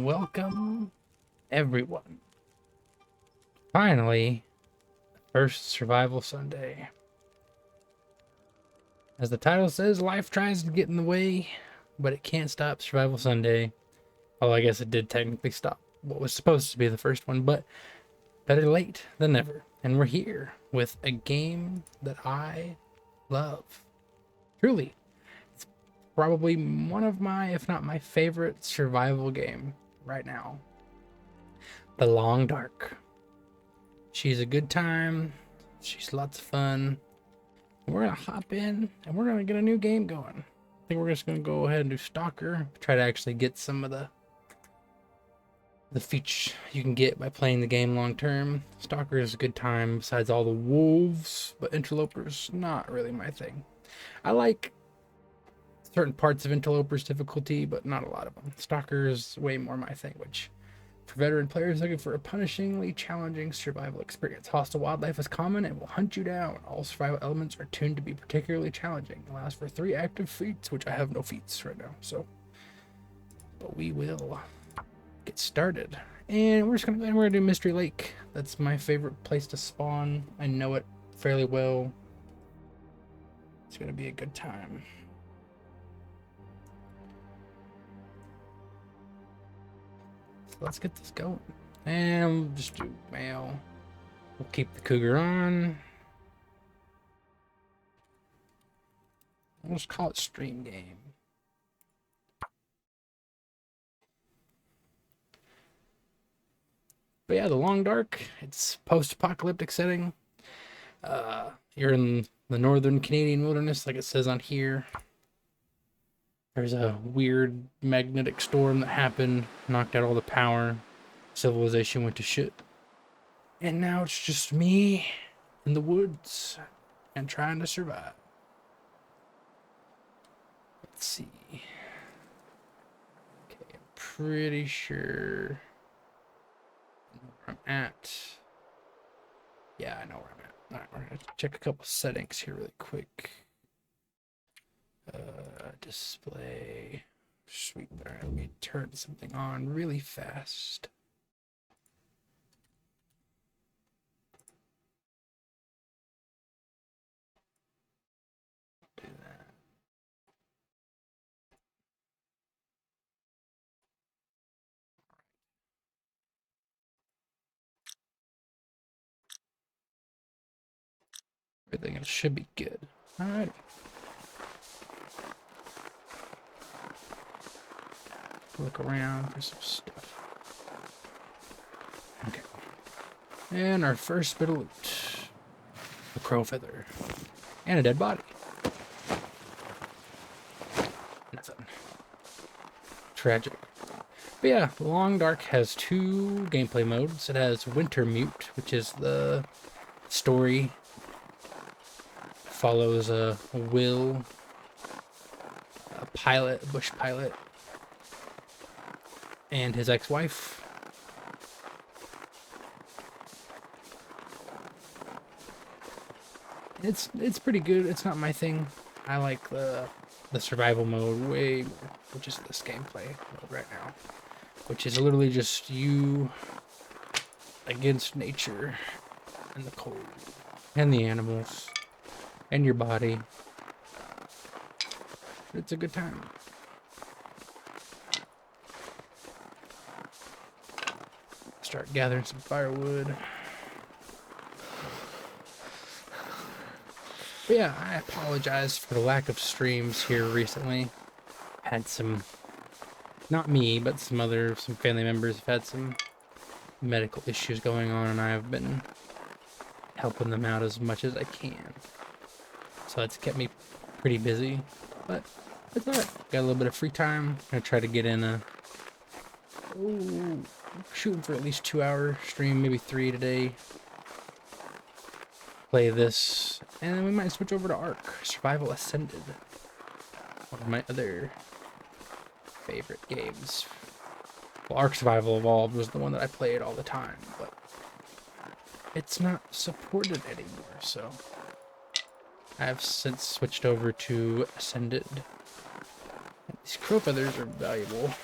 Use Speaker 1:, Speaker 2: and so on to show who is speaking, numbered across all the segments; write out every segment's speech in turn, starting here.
Speaker 1: Welcome, everyone. Finally, first Survival Sunday. As the title says, life tries to get in the way, but it can't stop Survival Sunday. Although I guess it did technically stop what was supposed to be the first one, but better late than never. And we're here with a game that I love. Truly, it's probably one of my, if not my favorite survival game right now. The Long Dark. She's a good time. She's lots of fun. We're gonna hop in and we're gonna get a new game going. I think we're just gonna go ahead and do Stalker. Try to actually get some of the feature you can get by playing the game long term. Stalker is a good time besides all the wolves, but Interlopers not really my thing. I like certain parts of Interlopers difficulty, but not a lot of them. Stalker is way more my thing, which for veteran players looking for a punishingly challenging survival experience. Hostile wildlife is common and will hunt you down. All survival elements are tuned to be particularly challenging. It allows for 3 active feats, which I have no feats right now, so. But we will get started. And we're just gonna go ahead and we're gonna do Mystery Lake. That's my favorite place to spawn. I know it fairly well. It's gonna be a good time. Let's get this going. And we'll just do mail. We'll keep the cougar on. We'll just call it stream game. But yeah, The Long Dark. It's post-apocalyptic setting. You're in the northern Canadian wilderness, like it says on here. There's a weird magnetic storm that happened, knocked out all the power. Civilization went to shit. And now it's just me in the woods and trying to survive. Let's see. Okay, I'm pretty sure I know where I'm at. Yeah, I know where I'm at. Alright, we're gonna check a couple settings here really quick. Display. Sweet. Alright, let me turn something on really fast. Do that. Everything else should be good. Alright. Look around for some stuff. Okay. And our first bit of loot. A crow feather. And a dead body. Nothing. Tragic. But yeah, Long Dark has 2 gameplay modes. It has Wintermute, which is the story. Follows a Will, a pilot, a bush pilot, and his ex-wife. It's pretty good. It's not my thing. I like the survival mode way more, which is this gameplay mode right now, which is literally just you against nature and the cold and the animals and your body. It's a good time. Start gathering some firewood. But yeah, I apologize for the lack of streams here recently. Had some, not me, but some family members have had some medical issues going on, and I've been helping them out as much as I can. So it's kept me pretty busy, but it's alright. Got a little bit of free time. I'm gonna try to get in shooting for at least 2-hour stream, maybe 3 today. Play this, and then we might switch over to Ark Survival Ascended, one of my other favorite games. Well, Ark Survival Evolved was the one that I played all the time, but it's not supported anymore, so I have since switched over to Ascended. And these crow feathers are valuable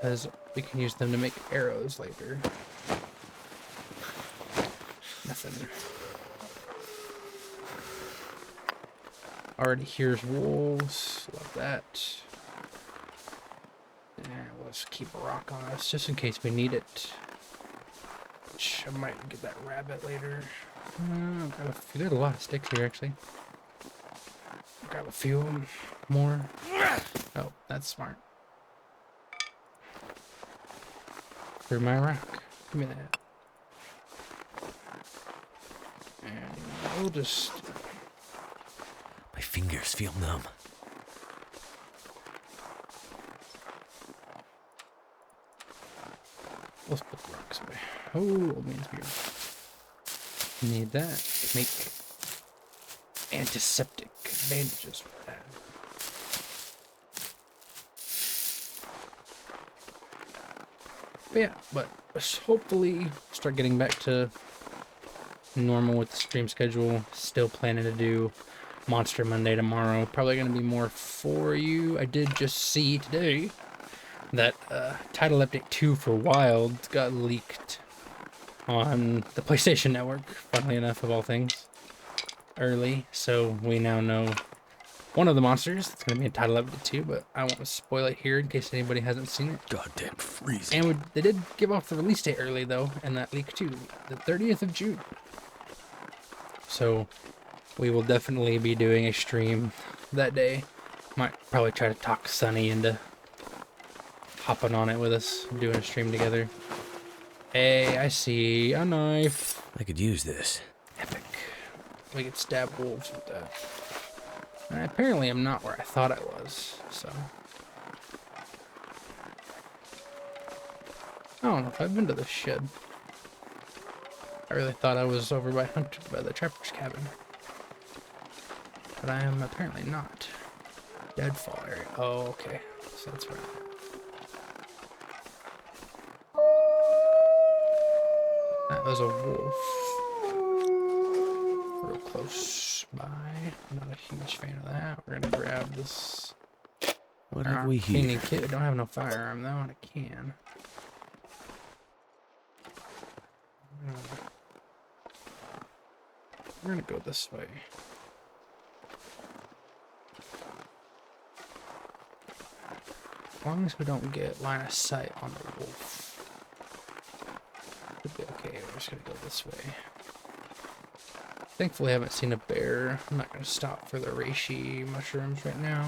Speaker 1: because we can use them to make arrows later. Nothing. Already here's wolves. Love that. And let's keep a rock on us just in case we need it. Which I might get that rabbit later. There's a lot of sticks here actually. Grab a few more. Oh, that's smart. Through my rock. Give me that. And we'll just...
Speaker 2: My fingers feel numb.
Speaker 1: Let's put the rocks away. Oh, old man's beer. Need that. Make antiseptic bandages for that. But yeah, but hopefully start getting back to normal with the stream schedule. Still planning to do Monster Monday tomorrow. Probably going to be more for you. I did just see today that Title Update 2 for Wild got leaked on the PlayStation Network, funnily enough, of all things, early. So we now know one of the monsters. It's going to be in Title Update 2, but I won't spoil it here in case anybody hasn't seen it.
Speaker 2: Goddamn freezing.
Speaker 1: And they did give off the release date early, though, in that leak, too. The 30th of June. So we will definitely be doing a stream that day. Might probably try to talk Sunny into hopping on it with us, doing a stream together. Hey, I see a knife.
Speaker 2: I could use this.
Speaker 1: Epic. We could stab wolves with that. And apparently I'm not where I thought I was, so. I don't know if I've been to this shed. I really thought I was over by the trapper's cabin. But I am apparently not. Deadfall area. Oh, okay. So that's right. That was a wolf. Real close by. Not a huge fan of that. We're gonna grab this.
Speaker 2: What have we here?
Speaker 1: Kit. I don't have no firearm though, and I can. We're gonna go this way. As long as we don't get line of sight on the wolf. Should be okay. We're just gonna go this way. Thankfully I haven't seen a bear. I'm not gonna stop for the reishi mushrooms right now.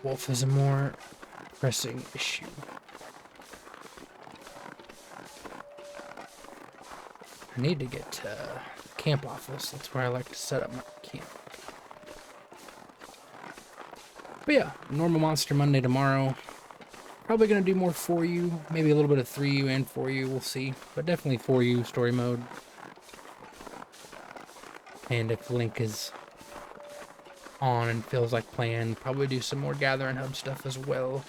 Speaker 1: Wolf is a more pressing issue. I need to get to the camp office. That's where I like to set up my camp. But yeah, normal Monster Monday tomorrow. Probably going to do more for you. Maybe a little bit of 3U and 4U. We'll see. But definitely 4U story mode. And if Link is on and feels like playing, probably do some more Gathering Hub stuff as well.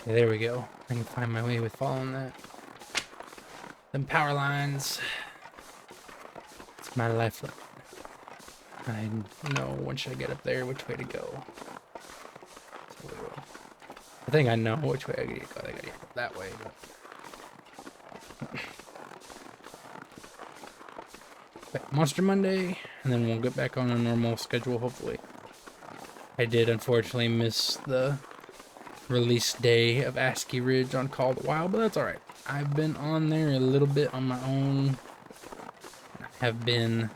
Speaker 1: Okay, there we go. I can find my way with following that. Them power lines. It's my lifeline. I know once I get up there which way to go. So we will. I think I know which way I gotta go. I gotta go that way. But Monster Monday, and then we'll get back on a normal schedule, hopefully. I did unfortunately miss the release day of ASCII Ridge on Call of the Wild, but that's alright. I've been on there a little bit on my own. I have been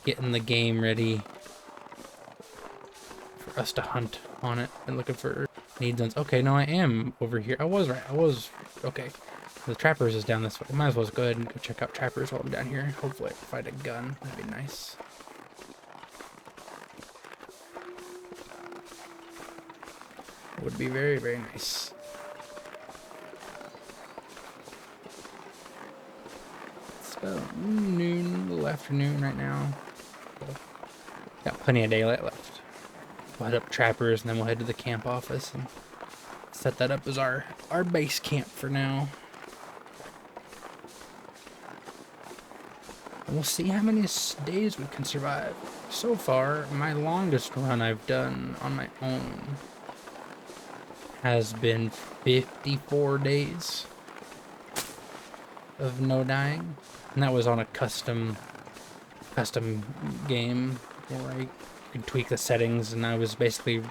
Speaker 1: getting the game ready for us to hunt on it and looking for need zones. Okay, no, I am over here. I was right. I was okay. The trappers is down this way. Might as well go ahead and go check out trappers while I'm down here. Hopefully I can find a gun. That'd be nice. Would be very, very nice. It's about noon, a little afternoon right now. Got plenty of daylight left. We'll head up trappers and then we'll head to the camp office and set that up as our base camp for now. And we'll see how many days we can survive. So far, my longest run I've done on my own has been 54 days of no dying. And that was on a custom game where I could tweak the settings, and I was basically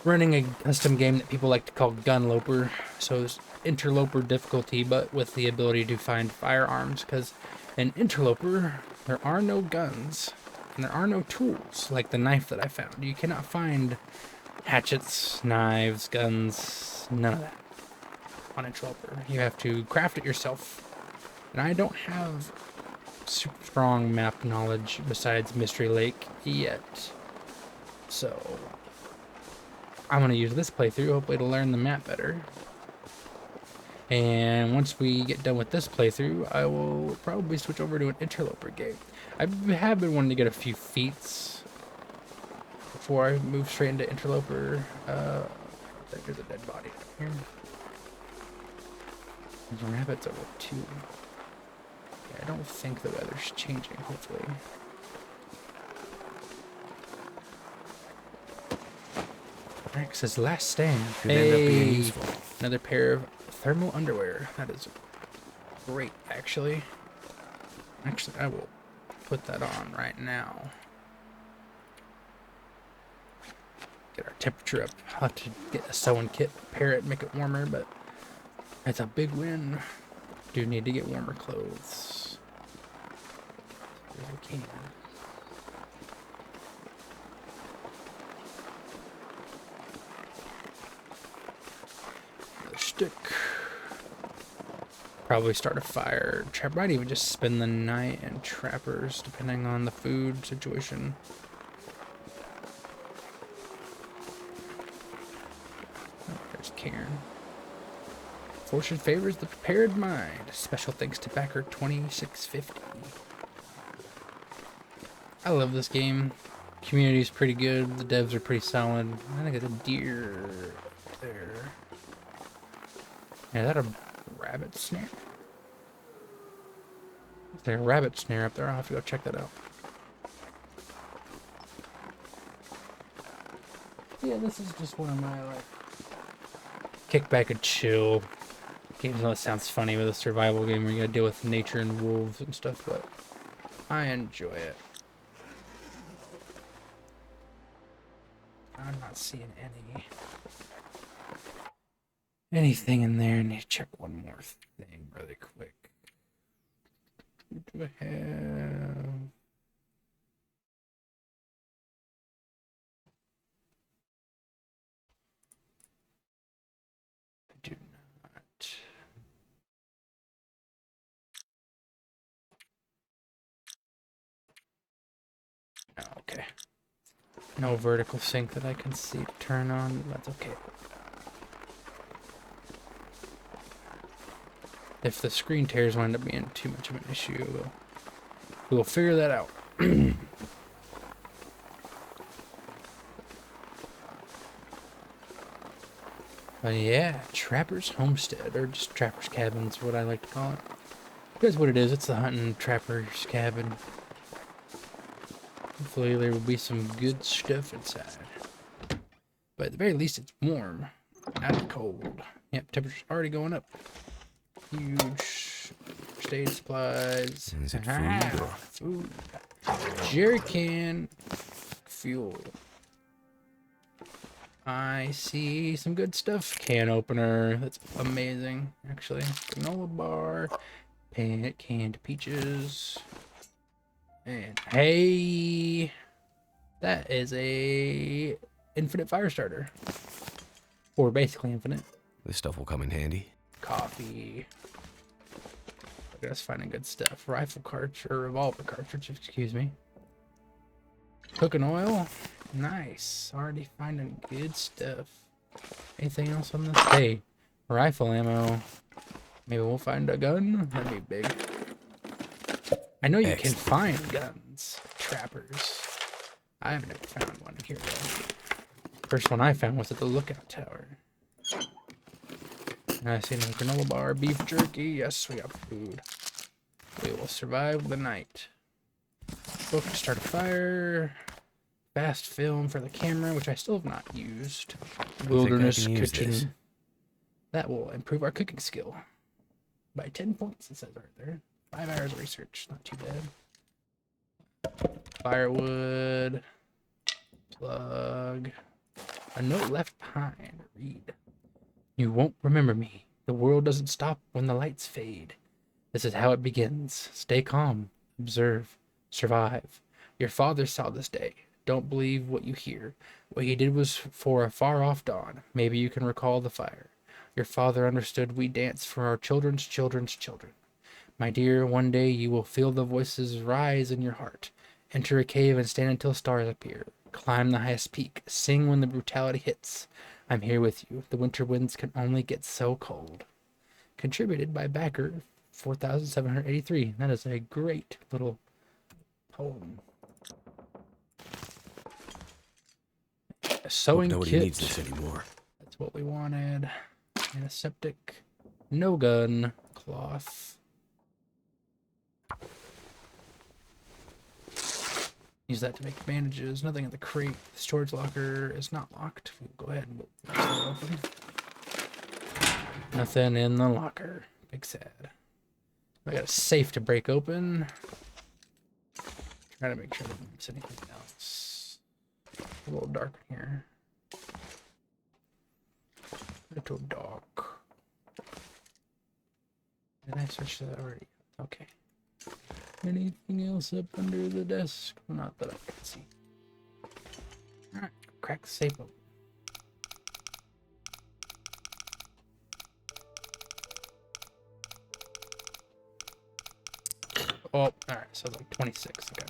Speaker 1: running a custom game that people like to call Gunloper. So it's interloper difficulty, but with the ability to find firearms, because in Interloper, there are no guns, and there are no tools, like the knife that I found. You cannot find hatchets, knives, guns, none of that on Interloper. You have to craft it yourself. And I don't have super strong map knowledge besides Mystery Lake yet. So I'm going to use this playthrough, hopefully to learn the map better. And once we get done with this playthrough, I will probably switch over to an Interloper game. I have been wanting to get a few feats before I move straight into Interloper. There's a dead body here. There's rabbits over too. Yeah, I don't think the weather's changing, hopefully. Alright, says last stand.
Speaker 2: Could end up being useful.
Speaker 1: Another pair of thermal underwear. That is great, actually. Actually, I will put that on right now. Get our temperature up. I'll have to get a sewing kit, pair it, make it warmer, but that's a big win. Do need to get warmer clothes. If we can. Another stick. Probably start a fire. Might even just spend the night in trappers, depending on the food situation. Oh, there's Karen. Fortune favors the prepared mind. Special thanks to backer 2650. I love this game. Community's pretty good. The devs are pretty solid. I think it's a deer there. Yeah, is that a rabbit snare? Is there a rabbit snare up there? I'll have to go check that out. Yeah, this is just one of my, like, kick back and chill games. Though it sounds funny with a survival game where you gotta deal with nature and wolves and stuff, but I enjoy it. I'm not seeing anything in there. I need to check one more thing really quick. What do I have? I do not. Oh, okay. No vertical sync that I can see turn on. That's okay. If the screen tears wind up being too much of an issue, we'll figure that out. But yeah, Trapper's Homestead, or just Trapper's Cabin's what I like to call it. That's what it is. It's the hunting Trapper's Cabin. Hopefully there will be some good stuff inside. But at the very least, it's warm, not cold. Yep, temperature's already going up. Huge stage supplies.
Speaker 2: Is it food?
Speaker 1: Food. Jerry can. Fuel. I see some good stuff. Can opener. That's amazing, actually. Granola bar. Canned peaches. And hey, that is a infinite fire starter. Or basically infinite.
Speaker 2: This stuff will come in handy.
Speaker 1: Coffee. Look at us finding good stuff. Rifle cartridge, or revolver cartridge, excuse me. Cooking oil. Nice. Already finding good stuff. Anything else on this? Hey, rifle ammo. Maybe we'll find a gun. That'd be big. I know you can find guns, Trappers. I haven't ever found one here though. First one I found was at the lookout tower. And I see another granola bar, beef jerky. Yes, we got food. We will survive the night. Book to start a fire. Fast film for the camera, which I still have not used. Wilderness
Speaker 2: can use
Speaker 1: cooking.
Speaker 2: this.
Speaker 1: That will improve our cooking skill by 10 points, it says right there. 5 hours of research, not too bad. Firewood. Plug. A note left behind. Read. You won't remember me. The world doesn't stop when the lights fade. This is how it begins. Stay calm. Observe. Survive. Your father saw this day. Don't believe what you hear. What he did was for a far-off dawn. Maybe you can recall the fire. Your father understood we dance for our children's children's children. My dear, one day you will feel the voices rise in your heart. Enter a cave and stand until stars appear. Climb the highest peak. Sing when the brutality hits. I'm here with you. The winter winds can only get so cold. Contributed by backer 4,783. That is a great little poem. A sewing
Speaker 2: Nobody
Speaker 1: kit.
Speaker 2: needs this anymore.
Speaker 1: That's what we wanted. Antiseptic. No gun. Cloth. Use that to make bandages. Nothing in the crate. The storage locker is not locked. We'll go ahead and we'll open. Nothing in the locker. Big sad. I got a safe to break open. Try to make sure I don't miss anything else. A little dark in here. Little dark. Did I search that already? Okay. Anything else up under the desk? Not that I can see. Alright, crack the safe open. Oh, alright, so it's like 26, okay.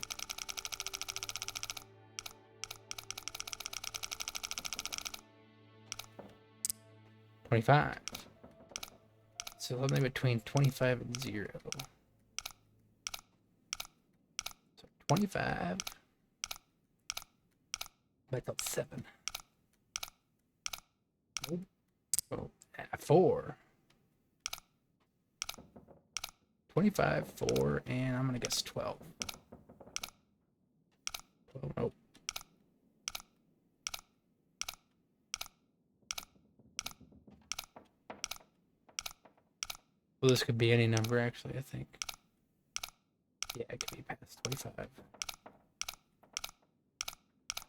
Speaker 1: $25. So something between 25 and 0. 25. I thought 7. Oh, 4. 25, 4, and I'm gonna guess 12. 12, nope. Well, this could be any number, actually, I think. Yeah, it could be past 25.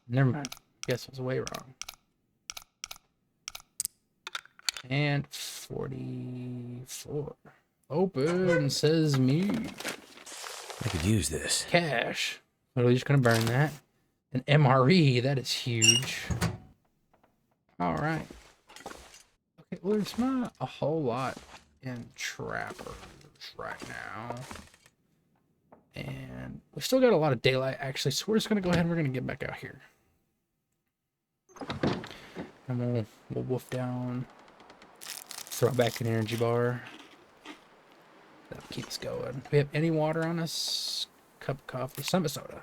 Speaker 1: Never mind. Guess I was way wrong. And 44. Open, says me.
Speaker 2: I could use this.
Speaker 1: Cash. Literally just gonna burn that. An MRE, that is huge. Alright. Okay, well, there's not a whole lot in trappers right now. And we still got a lot of daylight, actually, so we're just gonna go ahead and we're gonna get back out here. And we'll wolf down. Throw back an energy bar. That'll keep us going. Do we have any water on us? Cup of coffee, some soda.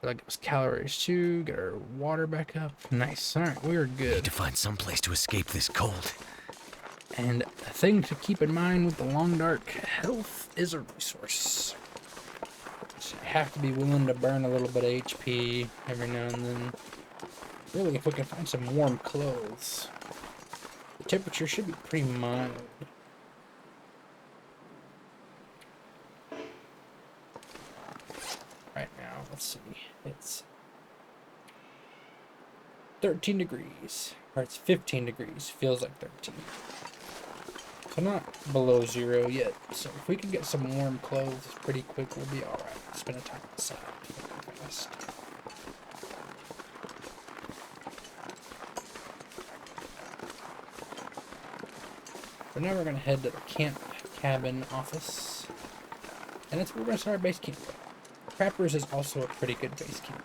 Speaker 1: That gives calories too. Get our water back up. Nice. Alright, we're
Speaker 2: Need
Speaker 1: good.
Speaker 2: to find some place to escape this cold.
Speaker 1: And a thing to keep in mind with the long dark, health is a resource. So you have to be willing to burn a little bit of HP every now and then. Really, if we can find some warm clothes. The temperature should be pretty mild. Right now, let's see. It's 13 degrees. Or it's 15 degrees. Feels like 13. So not below 0 yet. So if we can get some warm clothes pretty quick, we'll be alright. Spend a time outside. Fast. So now we're going to head to the camp cabin office. And that's where we're going to start our base camp. Trappers is also a pretty good base camp.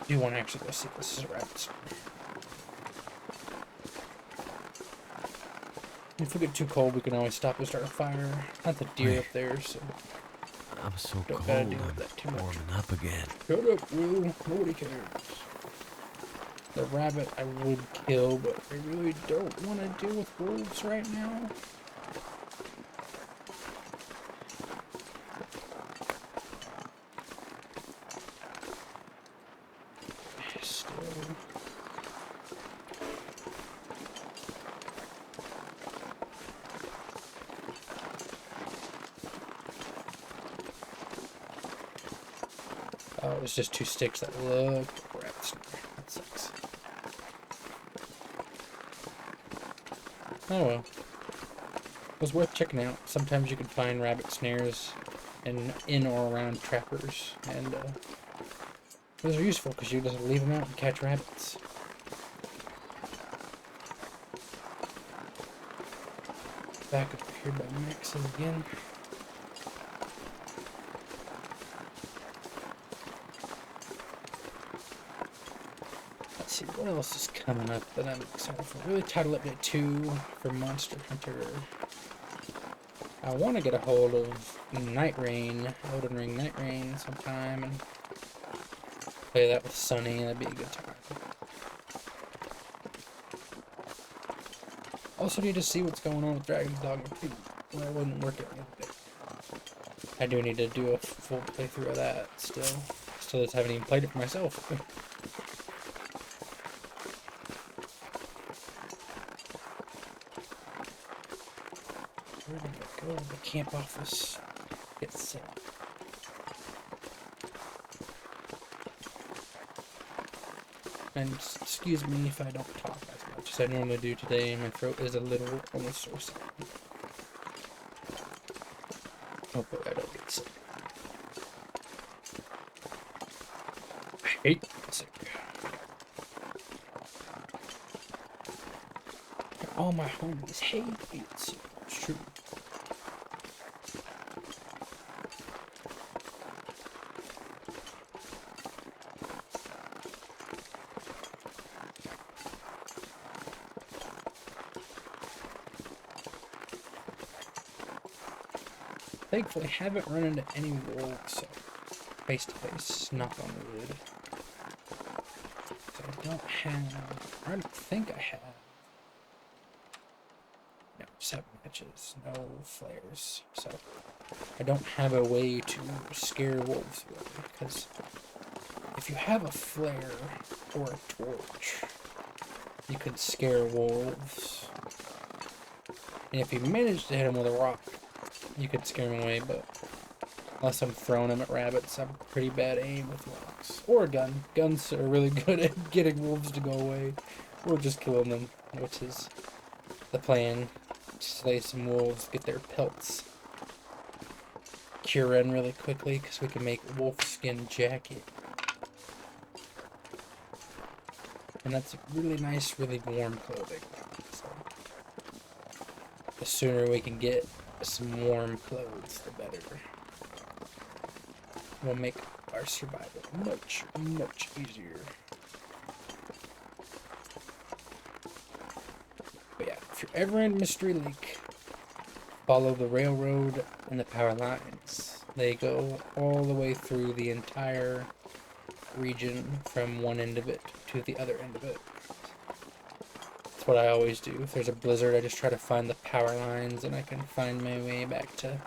Speaker 1: I do want to actually go see if this is a rabbit spawner. If we get too cold, we can always stop and start a fire. Not the deer up there, so
Speaker 2: I'm so
Speaker 1: don't
Speaker 2: cold.
Speaker 1: gotta deal with that too
Speaker 2: I'm
Speaker 1: much.
Speaker 2: warming up again.
Speaker 1: Shut up, Will. Nobody cares. The rabbit I would kill, but I really don't want to deal with wolves right now. Oh, it was just 2 sticks that looked like rabbit snare. That sucks. Oh well. It was worth checking out. Sometimes you can find rabbit snares in or around trappers, and those are useful because you just leave them out and catch rabbits. Back up here by Max's again. Let's see what else is coming up that I'm excited for. Really Title Update 2 for Monster Hunter. I want to get a hold of Night Rain, Elden Ring Night Rain sometime, and play that with Sunny. That'd be a good time. Also need to see what's going on with Dragon's Dogma 2. Well, it wouldn't work out the other day. I do need to do a full playthrough of that still. Still just haven't even played it for myself. Where did I go? The camp office. Get set. And excuse me if I don't talk as much as I normally do today. My throat is a little on the sore side. Hopefully I don't get sick. I hate being sick. All my homies hate being sick. It's true. Thankfully, haven't run into any wolves face to face. Knock on wood. So I don't have. I don't think I have. No, just have matches, no flares. So I don't have a way to scare wolves really. Because if you have a flare or a torch, you could scare wolves. And if you manage to hit them with a rock, you could scare them away, but unless I'm throwing them at rabbits, I'm pretty bad aim with rocks. Or a gun. Guns are really good at getting wolves to go away. Or just killing them, which is the plan. Slay some wolves, get their pelts. Cure in really quickly, because we can make a wolf skin jacket. And that's really nice, really warm clothing. So the sooner we can get some warm clothes, the better. Will make our survival much, much easier. But yeah, if you're ever in Mystery Lake, follow the railroad and the power lines. They go all the way through the entire region from one end of it to the other end of it. That's what I always do. If there's a blizzard, I just try to find the power lines and I can find my way back to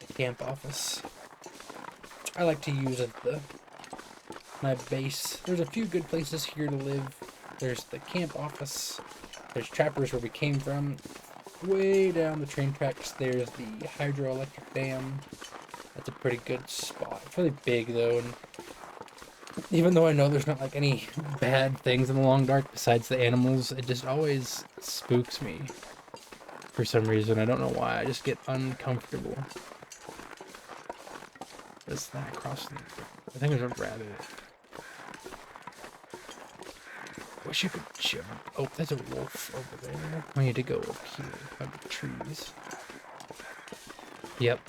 Speaker 1: the camp office. I like to use my base. There's a few good places here to live. There's the camp office. There's Trappers where we came from. Way down the train tracks, there's the hydroelectric dam. That's a pretty good spot. It's really big though, and even though I know there's not like any bad things in the Long Dark besides the animals, it just always spooks me for some reason. I don't know why. I just get uncomfortable. This thing across the... I think there's a rabbit. Wish you could jump. Oh, there's a wolf over there. I need to go up here by the trees. Yep.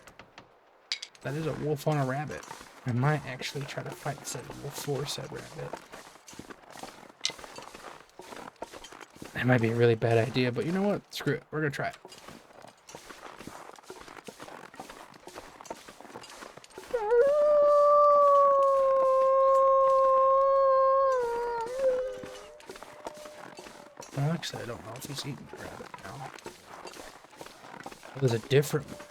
Speaker 1: That is a wolf on a rabbit. I might actually try to fight said wolf or said rabbit. That might be a really bad idea, but you know what? Screw it. We're gonna try it. Well, actually, I don't know if he's eating the rabbit now. It was a different one.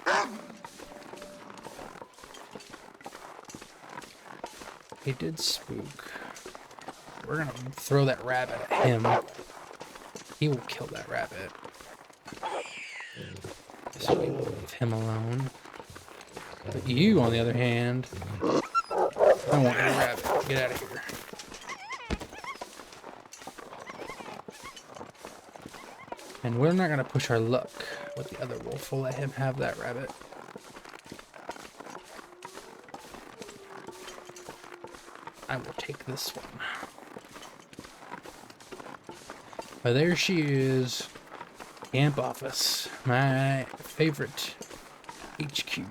Speaker 1: He did spook. We're gonna throw that rabbit at him. He will kill that rabbit. So we will leave him alone. But you, on the other hand, I want your rabbit. Get out of here. And we're not gonna push our luck with the other wolf. We'll let him have that rabbit. I will take this one. But there she is. Camp office. My favorite HQ.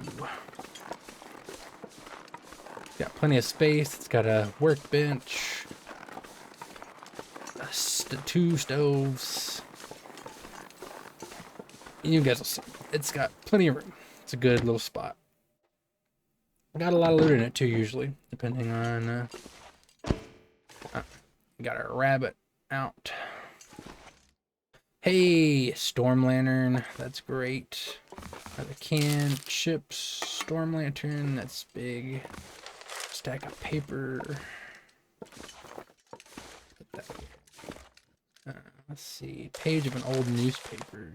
Speaker 1: Got plenty of space. It's got a workbench. Two stoves. You guys will see. It's got plenty of room. It's a good little spot. Got a lot of loot in it too, usually, depending on. Got our rabbit out. Hey, storm lantern. That's great. Got a can, chips, storm lantern. That's big. Stack of paper. Put that here. Let's see. Page of an old newspaper.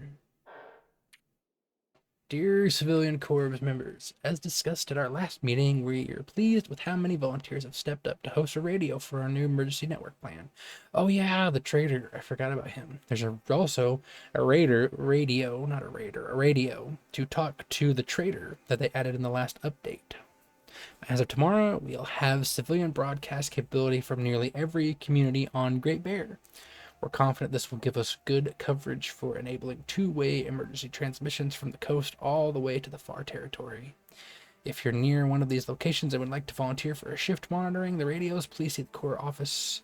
Speaker 1: Dear Civilian Corps members, as discussed at our last meeting, we are pleased with how many volunteers have stepped up to host a radio for our new emergency network plan. Oh yeah, the trader. I forgot about him. There's also a radio to talk to the trader that they added in the last update. As of tomorrow, we'll have civilian broadcast capability from nearly every community on Great Bear. We're confident this will give us good coverage for enabling two-way emergency transmissions from the coast all the way to the far territory. If you're near one of these locations and would like to volunteer for a shift monitoring the radios, please see the Corps office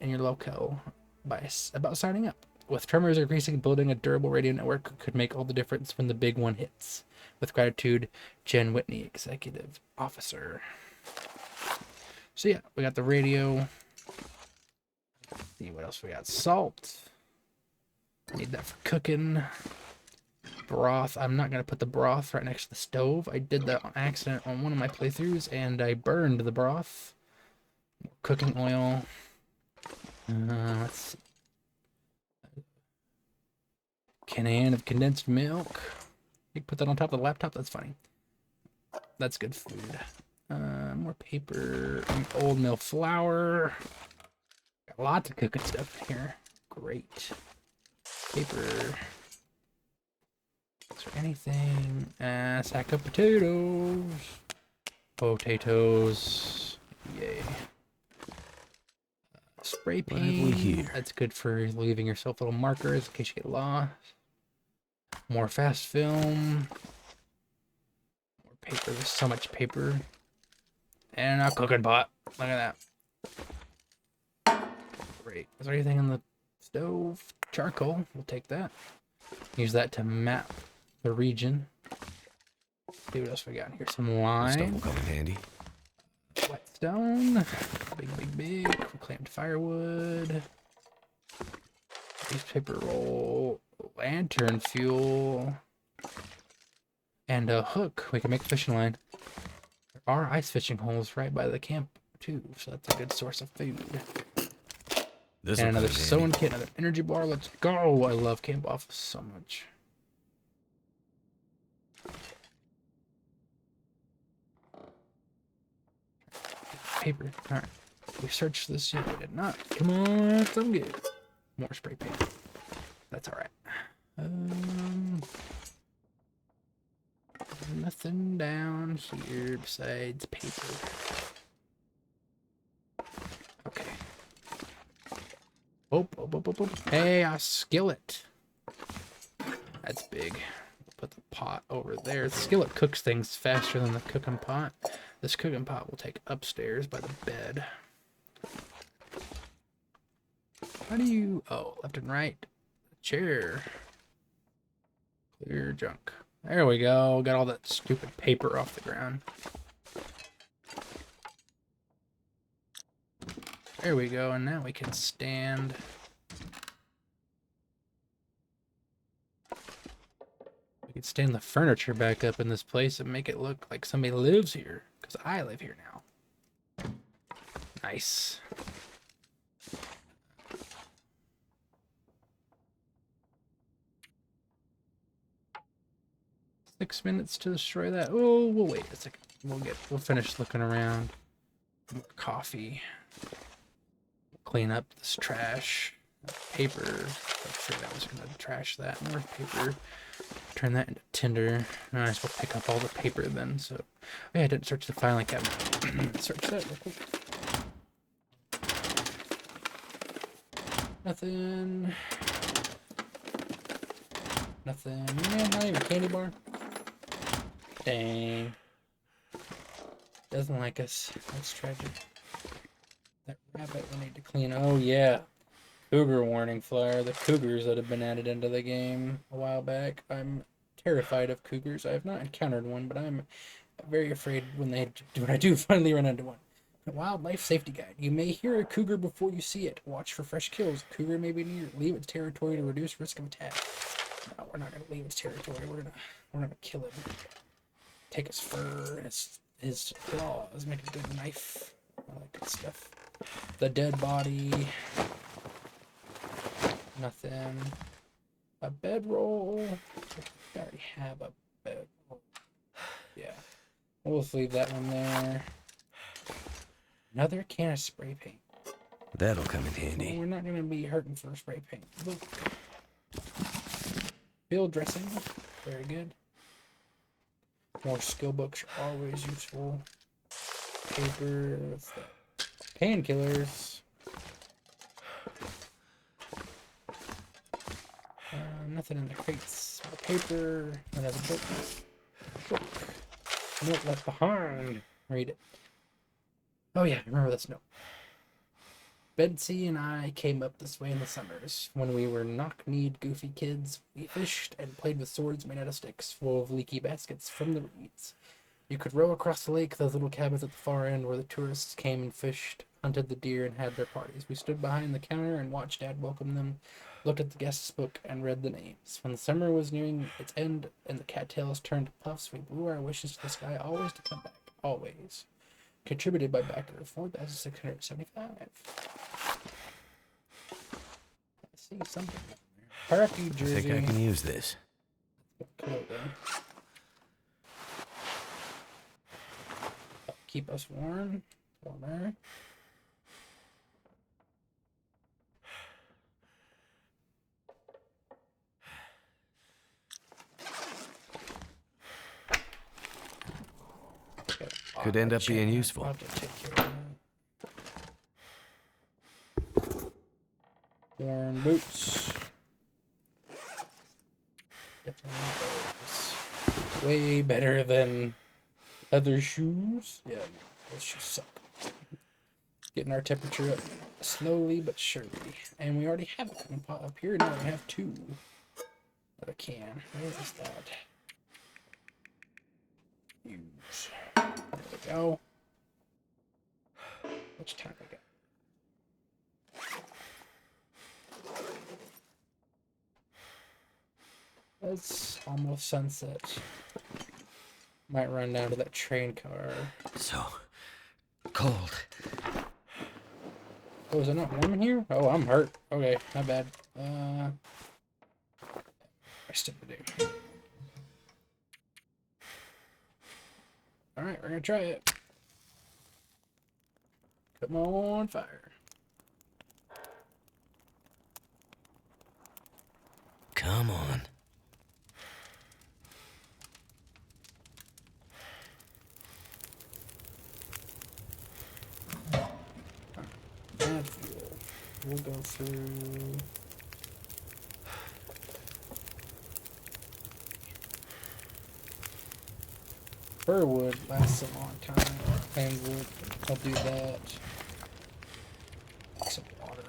Speaker 1: in your locale about signing up. With tremors increasing, building a durable radio network could make all the difference when the big one hits. With gratitude, Jen Whitney, Executive Officer. So yeah, we got the radio. Let's see what else we got. Salt. Need that for cooking. Broth. I'm not going to put the broth right next to the stove. I did that on accident on one of my playthroughs, and I burned the broth. More cooking oil. Let's see. Can of condensed milk. You can put that on top of the laptop. That's funny. That's good food. More paper. Old mill flour. Got lots of cooking stuff in here. Great. Paper. Is there anything? Sack of potatoes. Potatoes. Yay. Spray paint. That's good for leaving yourself little markers in case you get lost. More fast film. More paper. There's so much paper. And a cooking pot. Look at that. Great. Is there anything on the stove? Charcoal. We'll take that. Use that to map the region. See what else we got here. Some lime.
Speaker 2: Stuff will come in handy.
Speaker 1: Whetstone. Big. Reclaimed firewood. Newspaper roll. Lantern fuel. And a hook. We can make a fishing line. There are ice fishing holes right by the camp too, so that's a good source of food. And another sewing kit, another energy bar. Let's go! I love camp office so much. Paper. Alright. We searched this yet? We did not. Come on, some good. More spray paint. That's alright. Nothing down here besides paper. Okay. Oh. Hey, a skillet. That's big. Put the pot over there. The skillet cooks things faster than the cooking pot. This cooking pot will take upstairs by the bed. How do you... Oh, left and right. Chair. Clear junk. There we go. Got all that stupid paper off the ground. There we go. And now we can stand. We can stand the furniture back up in this place and make it look like somebody lives here. Because I live here now. Nice. .6 minutes to destroy that. Oh, we'll wait a second. We'll finish looking around. More coffee. Clean up this trash. Paper. I'm sure that was gonna trash that. More paper. Turn that into tinder. Now I suppose pick up all the paper then. So, oh yeah, I didn't search the filing cabinet. Search that real quick. Nothing. Nothing. Man, not even a candy bar. Dang. Doesn't like us. That's tragic. That rabbit we need to clean. Oh yeah. Cougar warning flyer. The cougars that have been added into the game a while back. I'm terrified of cougars. I have not encountered one, but I'm very afraid when I do finally run into one. Wildlife safety guide. You may hear a cougar before you see it. Watch for fresh kills. A cougar may be near. Leave its territory to reduce risk of attack. No, we're not gonna leave its territory. We're gonna kill him. Take his fur, his claws, make a good knife. All that good stuff. The dead body. Nothing. A bedroll. I already have a bedroll. Yeah. We'll just leave that one there. Another can of spray paint.
Speaker 2: That'll come in handy.
Speaker 1: Well, we're not going to be hurting for spray paint. Look. Field dressing. Very good. More skill books are always useful. Paper. What's that? Painkillers. Nothing in the crates. More paper. Another book. Book. Note left behind. Read it. Oh yeah, remember this note. Betsy and I came up this way in the summers. When we were knock-kneed, goofy kids, we fished and played with swords made out of sticks, full of leaky baskets from the reeds. You could row across the lake, those little cabins at the far end where the tourists came and fished, hunted the deer, and had their parties. We stood behind the counter and watched Dad welcome them, looked at the guest's book, and read the names. When the summer was nearing its end and the cattails turned to puffs, we blew our wishes to the sky, always to come back. Always. Contributed by backer 4,675. I see something. Parky jersey.
Speaker 2: I think I can use this.
Speaker 1: Clothing. Keep us warm. Warmer.
Speaker 2: Could end up being useful.
Speaker 1: I'll have to take care of that. Worn boots. Definitely not those. Way better than leather shoes. Yeah, those shoes suck. Getting our temperature up slowly but surely. And we already have a cooking pot up here. Now we have two. Another can. Where is that? Use. There we go. How much time we got? It's almost sunset. Might run down to that train car.
Speaker 2: So cold.
Speaker 1: Oh, is it not warm in here? Oh, I'm hurt. Okay, my bad. I still do. Alright, we're gonna try it. Come on, fire.
Speaker 2: Come on.
Speaker 1: Add fuel. We'll go through. Fir wood lasts a long time. Plain wood, I'll do that. Some water.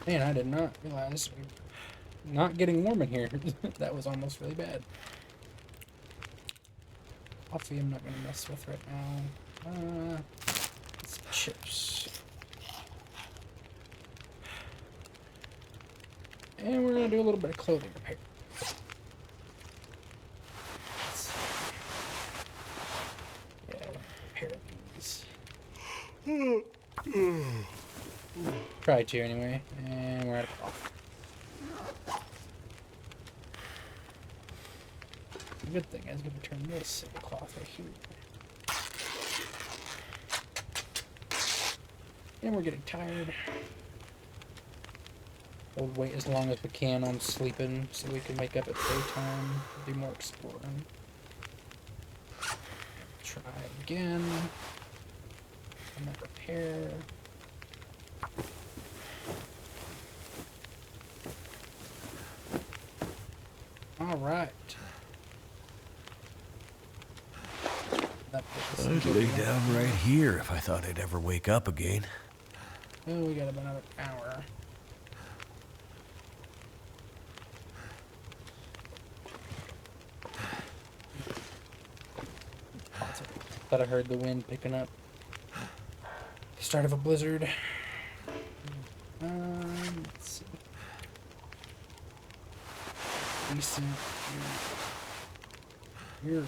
Speaker 1: Man, I did not realize we were not getting warm in here. That was almost really bad. Coffee I'm not gonna mess with right now. Some chips. And we're gonna do a little bit of clothing repair. Yeah, repair these. Try to anyway. And we're out of coffee. The good thing is, I'm gonna turn this cloth right here. And we're getting tired. We'll wait as long as we can on sleeping so we can wake up at daytime and do more exploring. Try again. And then repair. Alright.
Speaker 2: I'd lay down right here if I thought I'd ever wake up again.
Speaker 1: Oh, we got about another hour. Thought I heard the wind picking up. Start of a blizzard. Let's see. Decent. Here.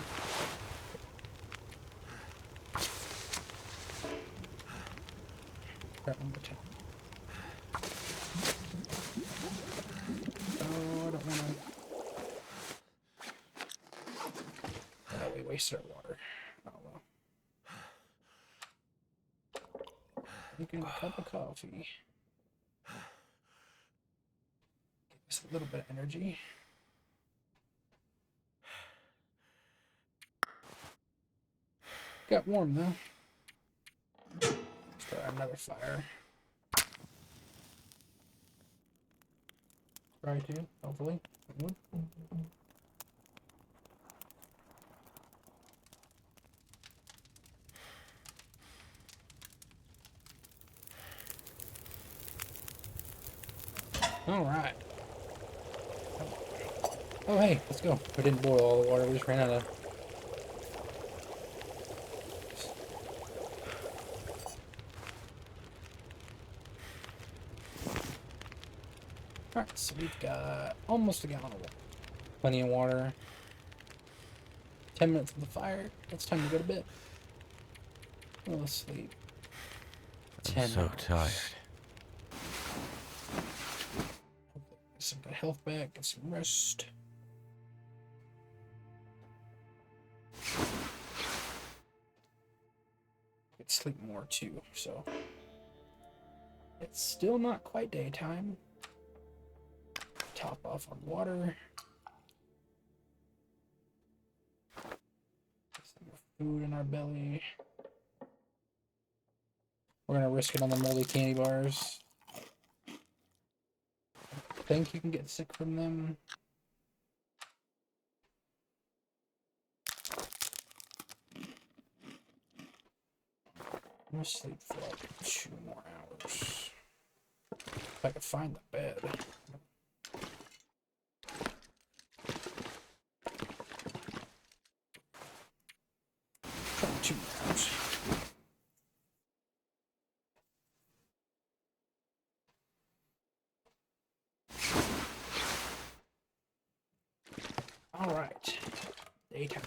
Speaker 1: That one more time. Oh, I don't want to. Oh, we wasted our water. Oh well. Making a cup of coffee. Give us a little bit of energy. Got warm though. Start another fire. Try to, hopefully. Alright. Oh hey, let's go. We didn't boil all the water, we just ran out of. Alright, so we've got almost a gallon of water. Plenty of water. 10 minutes of the fire. It's time to go to bed. We'll sleep. 10
Speaker 2: So
Speaker 1: hours.
Speaker 2: tired.
Speaker 1: Get some good health back, get some rest. Could sleep more too, so. It's still not quite daytime. Top off on water. Some more food in our belly. We're gonna risk it on the moldy candy bars. I think you can get sick from them. I'm gonna sleep for like 2 more hours. If I could find the bed. Try 2 hours. Alright. Daytime.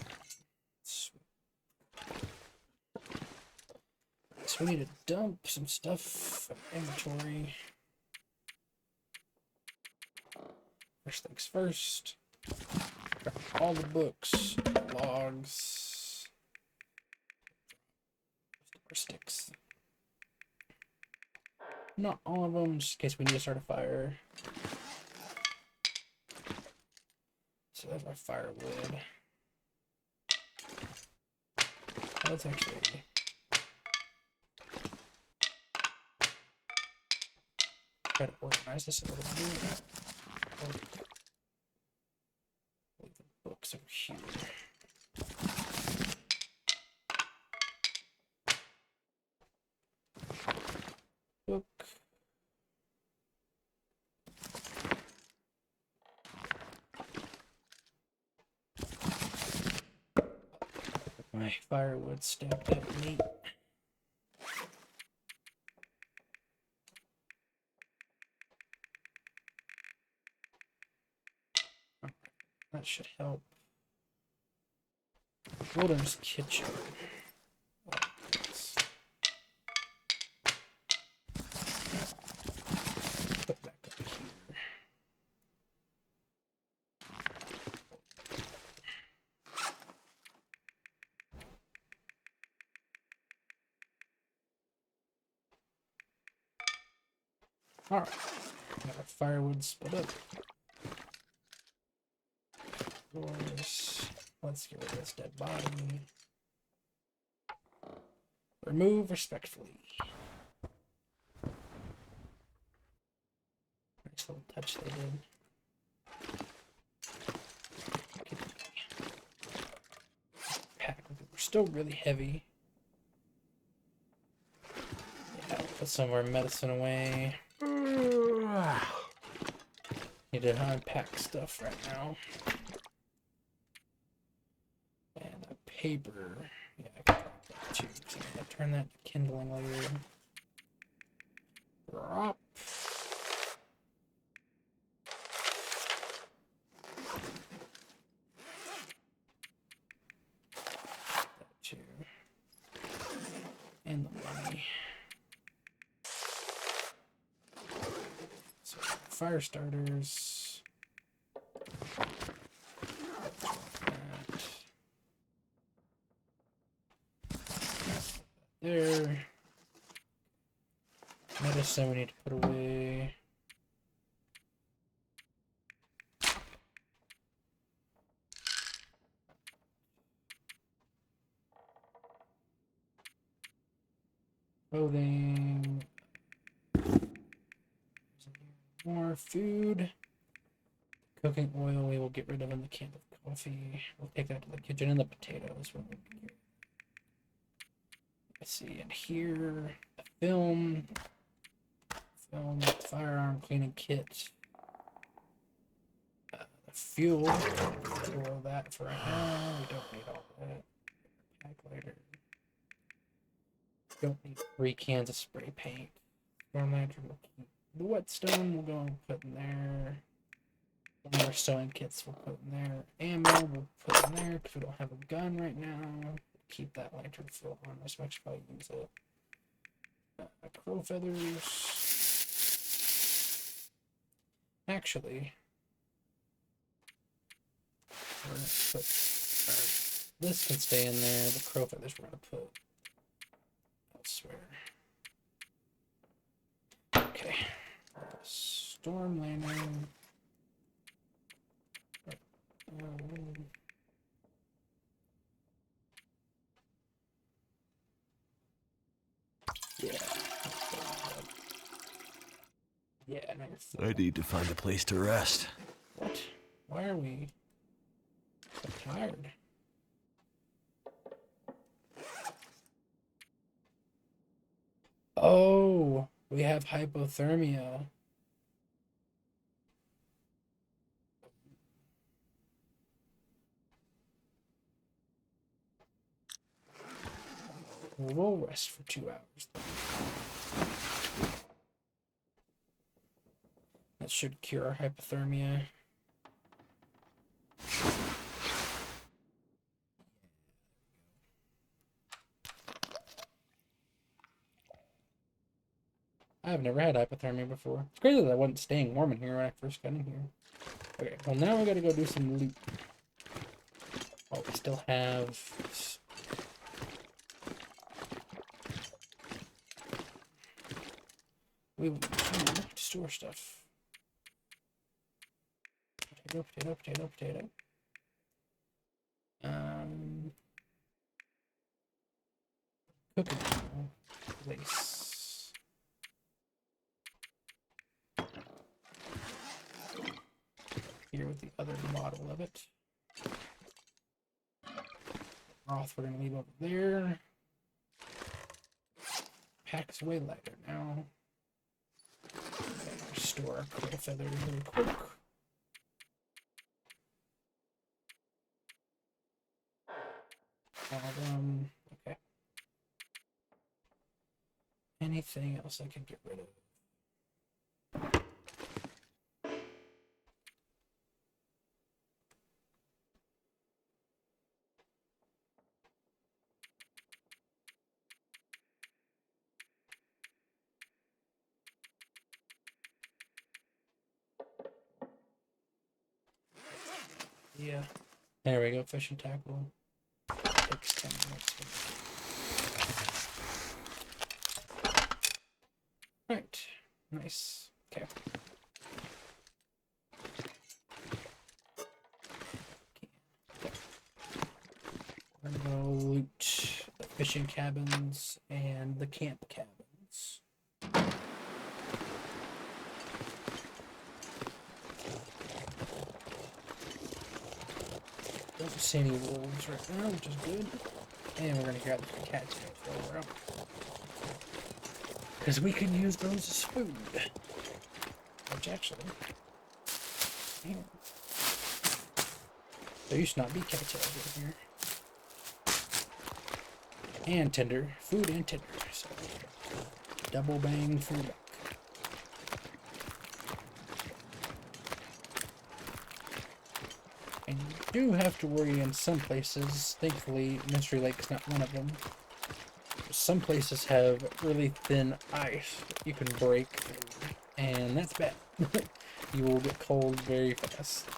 Speaker 1: So we need to dump some stuff in inventory. First things first. Grab all the books, logs, or sticks. Not all of them, just in case we need to start a fire. So that's our firewood. Let's actually try to organize this a little bit. Leave the books over here. Book. My firewood stacked up neat. That should help. Wilderness kitchen. Put back up here. Alright. Got our firewood split up. Doors. Let's get rid of this dead body. Remove respectfully. Nice little touch they did. Pack. We're still really heavy. Yeah, I'll put some of our medicine away. Need to unpack stuff right now. And a paper. Yeah, I can drop that too. So I'm gonna turn that to kindling later. Drop. That too. And the money. So fire starters. There. Medicine we need to put away. Clothing. More food. Cooking oil we will get rid of in the can of coffee. We'll take that to the kitchen, and the potatoes. Let's see, and here, a film, firearm cleaning kit, fuel, all that for right now. We don't need all that. Pack later. Don't need 3 cans of spray paint. Storm lantern will keep. The whetstone we'll go and put in there. More sewing kits we'll put in there. Ammo we'll put in there because we don't have a gun right now. Keep that lantern full on as much as I use it. Crow feathers. Actually, we're gonna put this can stay in there. The crow feathers we're gonna put elsewhere. Okay. Storm lantern. Yeah. Yeah, nice.
Speaker 2: I need to find a place to rest.
Speaker 1: What? Why are we so tired? Oh, we have hypothermia. We'll rest for 2 hours. That should cure our hypothermia. I've never had hypothermia before. It's crazy that I wasn't staying warm in here when I first got in here. Okay, well now we gotta go do some loot. Oh, we still have... We store stuff. Potato. Cooking oil. Place. Here with the other model of it. Broth we're gonna leave over there. Packs way lighter now. Restore our crow feathers really quick. Okay. Anything else I can get rid of? Yeah. There we go, fishing tackle. Takes 10 minutes. Right. Nice. Okay. We're gonna go loot the fishing cabins and the camp cabins. Don't see any wolves right now, which is good. And we're gonna grab the cats and throw her out. Because we could use those as food. Which actually... Man. There used to not be cats over here. And tinder. Food and tinder. So, double bang for your buck. And you do have to worry in some places. Thankfully, Mystery Lake's not one of them. Some places have really thin ice that you can break through, and that's bad. You will get cold very fast.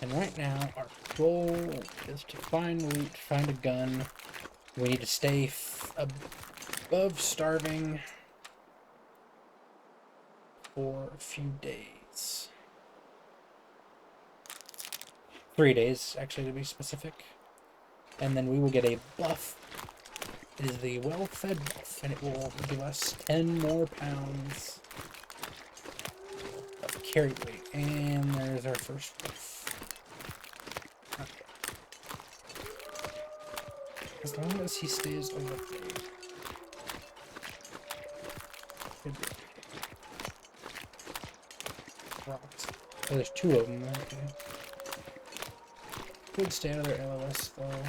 Speaker 1: And right now, our goal is to find loot, find a gun. We need to stay above starving for a few days. 3 days, actually, to be specific. And then we will get a buff. It is the well-fed buff, and it will give us 10 more pounds of carry weight. And there's our first buff. Okay. As long as he stays over there. Rocks. Oh, there's 2 of them. Okay. Could stay out of their LOS though.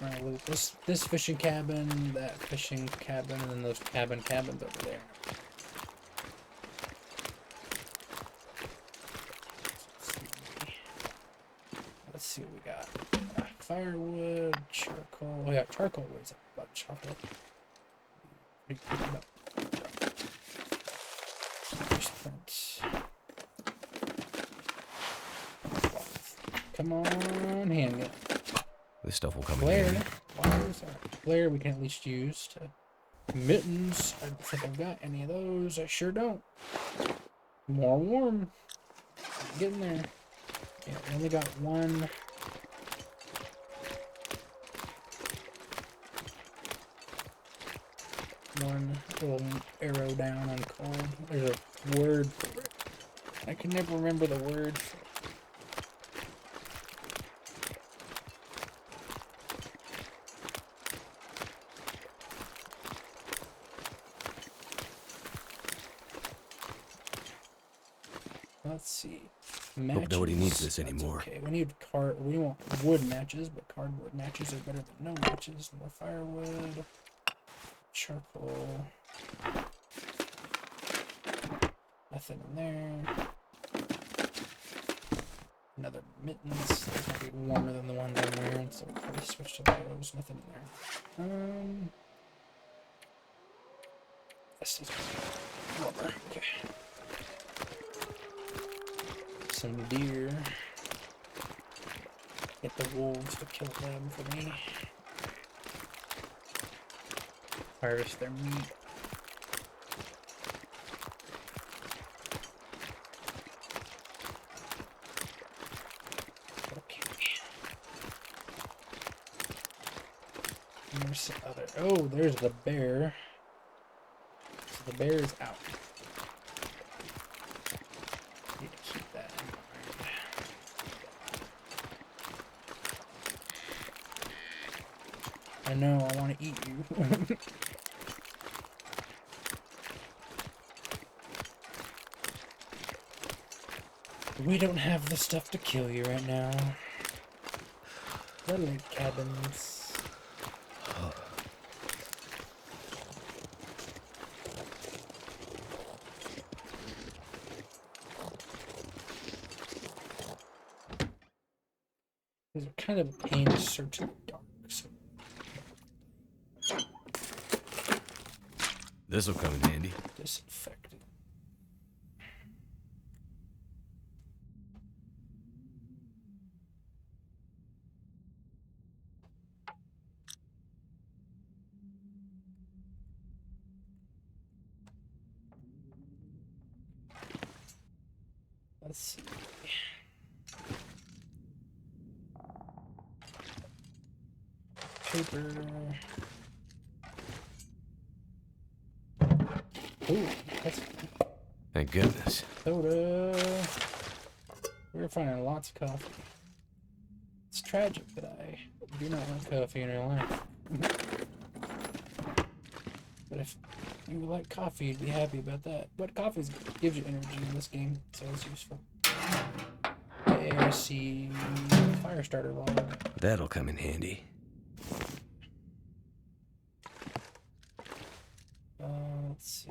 Speaker 1: Alright, loot this fishing cabin, that fishing cabin, and then those cabins over there. Let's see what we got. Firewood, charcoal. Oh yeah, charcoal weighs a bunch. Come on, handgun.
Speaker 2: This stuff will come
Speaker 1: Flare.
Speaker 2: in handy.
Speaker 1: Flare we can at least use to mittens. I don't think I've got any of those. I sure don't. More warm. Getting there. Yeah, I only got one. One little arrow down on cold. There's a word for it. I can never remember the word for it. Let's see. Matches.
Speaker 2: Hope nobody needs this anymore.
Speaker 1: Okay, we need we want wood matches, but cardboard matches are better than no matches. More firewood, charcoal. Nothing in there. Another mittens. Those might be warmer than the one down there, and so we'll probably switch to those. Nothing in there. This is warmer. Okay. Some deer. Get the wolves to kill them for me. Harvest their meat. Okay. There's some other. Oh, there's the bear. So the bear is out. Need to keep that in mind. I know, I want to eat you. We don't have the stuff to kill you right now. The lake cabins. These are kind of a pain to search in the dark. So.
Speaker 2: This'll come in handy.
Speaker 1: Disinfected. Let's see. Paper. Ooh, that's
Speaker 2: Thank goodness.
Speaker 1: soda. We're finding lots of coffee. It's tragic that I do not like coffee in real life. But if you like coffee, you'd be happy about that. But coffee gives you energy in this game, so it's useful. Hey, I see fire starter log.
Speaker 2: That'll come in handy.
Speaker 1: Let's see.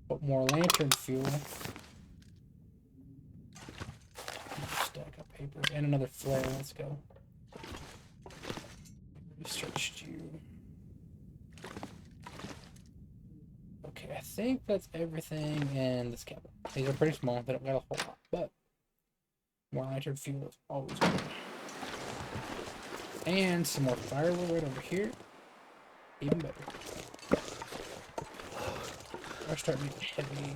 Speaker 1: Put more lantern fuel. Stack up papers and another flare. Let's go. Researched you. Okay, I think that's everything in this cabin. These are pretty small. They don't got a whole lot, but more lantern fuel is always good. And some more firewood right over here. Even better. I start getting heavy.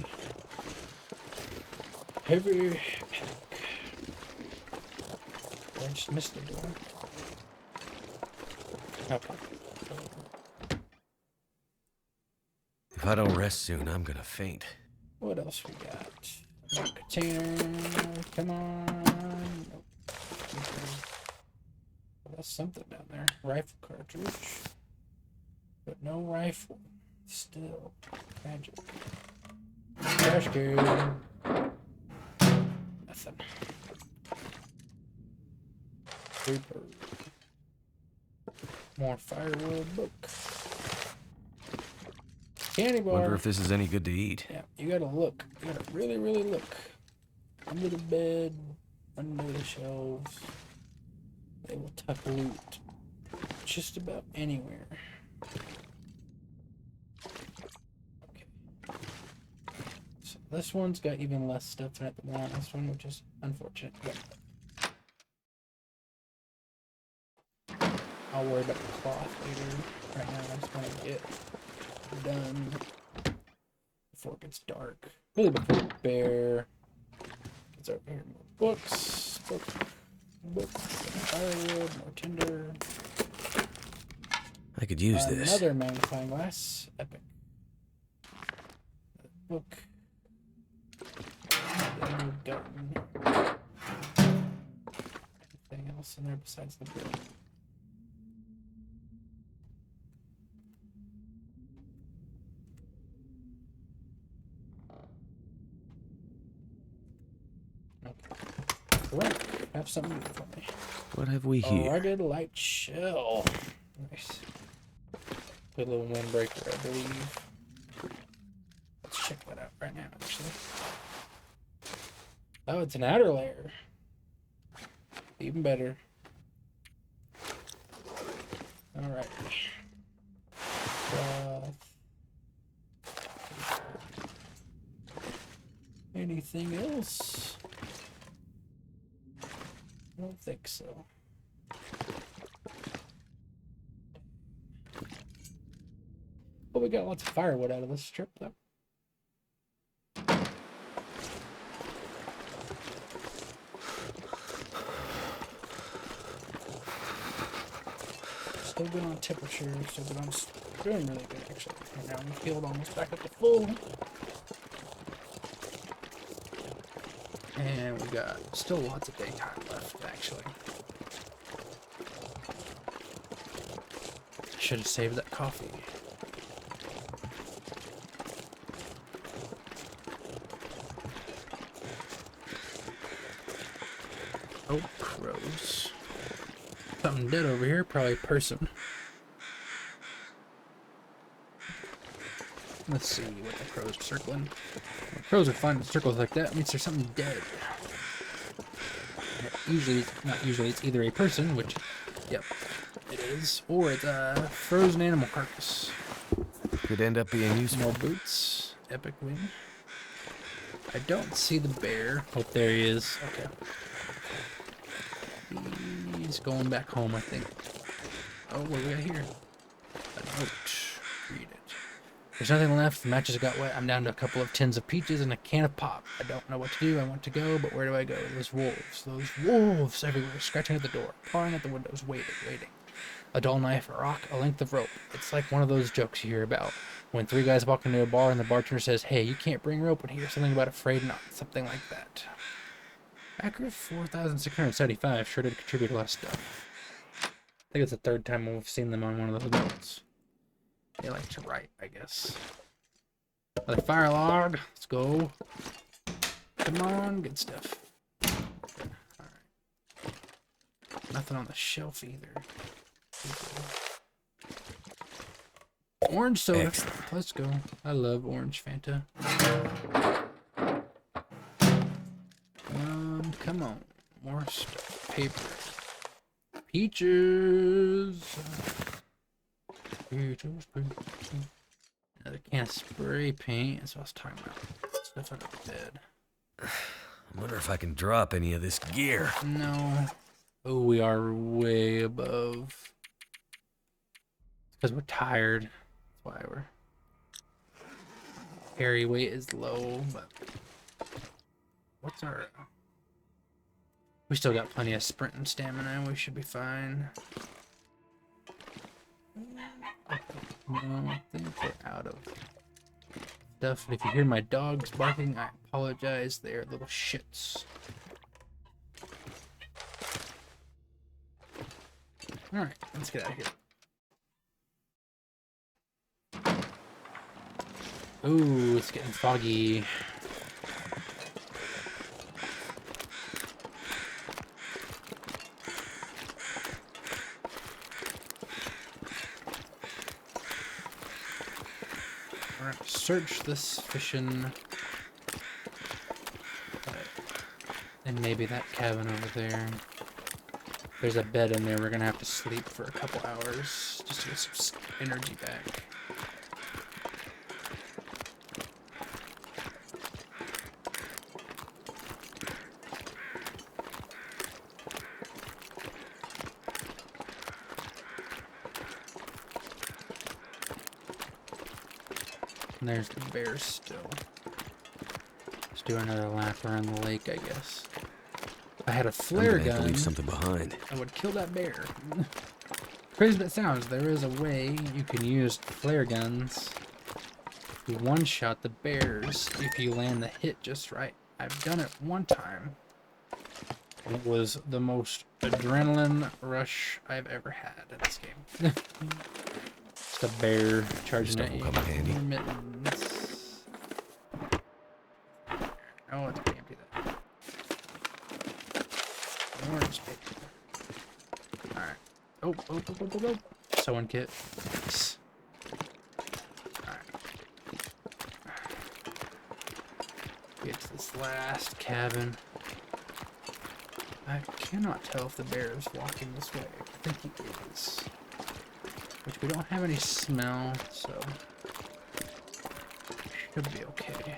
Speaker 1: Heavy. I just missed the door. Okay.
Speaker 2: If I don't rest soon, I'm gonna faint.
Speaker 1: What else we got? More container. Come on. Nope. Well, that's something down there. Rifle cartridge. But no rifle. Still. Magic. Trash can. Nothing. Paper. More firewood. Book. Candy bar.
Speaker 2: Wonder if this is any good to eat.
Speaker 1: Yeah, you gotta look. You gotta really, really look. Under the bed, under the shelves. They will tuck loot just about anywhere. Okay. So this one's got even less stuff in it than the last one, which is unfortunate. But I'll worry about the cloth later. Right now, I just want to get done before it gets dark. Really before bear gets over here. More books, books, firewood, more tinder.
Speaker 2: I could use this.
Speaker 1: Another magnifying glass. Epic. Book. Then we've gotten anything else in there besides the book. Right, have something new for me.
Speaker 2: What have we here?
Speaker 1: Rugged light shell. Nice. Good little windbreaker, I believe. Let's check that out right now, actually. Oh, it's an outer layer. Even better. Alright. Anything else? I don't think so. Well, we got lots of firewood out of this trip, though. Still good on temperature, still good on... Doing really good, actually. Right now, I'm healed almost back up to full. And we got still lots of daytime left, actually. Should have saved that coffee. Oh, crows. Something dead over here, probably a person. Let's see what the crows are circling. When crows are finding circles like that, it means there's something dead. Usually, not usually, it's either a person, which, yep, it is, or it's a frozen animal carcass.
Speaker 2: Could end up being useful.
Speaker 1: More boots. Epic win. I don't see the bear. Oh, there he is. Okay. He's going back home, I think. Oh, what do we got here? A note. Read it. There's nothing left. The matches got wet. I'm down to a couple of tins of peaches and a can of pop. I don't know what to do. I want to go, but where do I go? Those wolves everywhere, scratching at the door, pawing at the windows, waiting. A dull knife, a rock, a length of rope. It's like one of those jokes you hear about. When three guys walk into a bar and the bartender says, "Hey, you can't bring rope in here." Something about afraid not. Something like that. Backer 4,675 sure did contribute a lot of stuff. I think it's the third time we've seen them on one of those notes. They like to write, I guess. Another fire log. Let's go. Come on, good stuff. Alright. Nothing on the shelf either. Orange soda.
Speaker 2: Excellent.
Speaker 1: Let's go. I love orange Fanta. Come on. More stuff. Paper. Peaches. Peaches. Another can of spray paint. That's what I was talking about. Stuff under the bed.
Speaker 2: I wonder if I can drop any of this gear.
Speaker 1: No. Oh, we are way above. Because we're tired. That's why we're... Carry weight is low, but... What's our... We still got plenty of sprint and stamina. We should be fine. No, I think we're out of stuff. If you hear my dogs barking, I apologize. They are little shits. Alright, let's get out of here. Ooh, it's getting foggy. Alright, search this fishing. And maybe that cabin over there. There's a bed in there. We're gonna have to sleep for a couple hours just to get some energy back. And there's the bear still. Let's do another lap around the lake, I guess. If I had a flare
Speaker 2: I'm gonna have to
Speaker 1: gun,
Speaker 2: leave something behind.
Speaker 1: I would kill that bear. Crazy as it sounds, there is a way you can use flare guns to one-shot the bears if you land the hit just right. I've done it one time. And it was the most adrenaline rush I've ever had in this game. Just a bear charging
Speaker 2: Stuff
Speaker 1: at
Speaker 2: will
Speaker 1: you.
Speaker 2: come in handy.
Speaker 1: Mittens. Oh, it's pretty empty that. Orange paper. Alright. Oh. Sewing kit. Nice. Alright. Get to this last cabin. I cannot tell if the bear is walking this way. I think he is. Which we don't have any smell, so should be okay.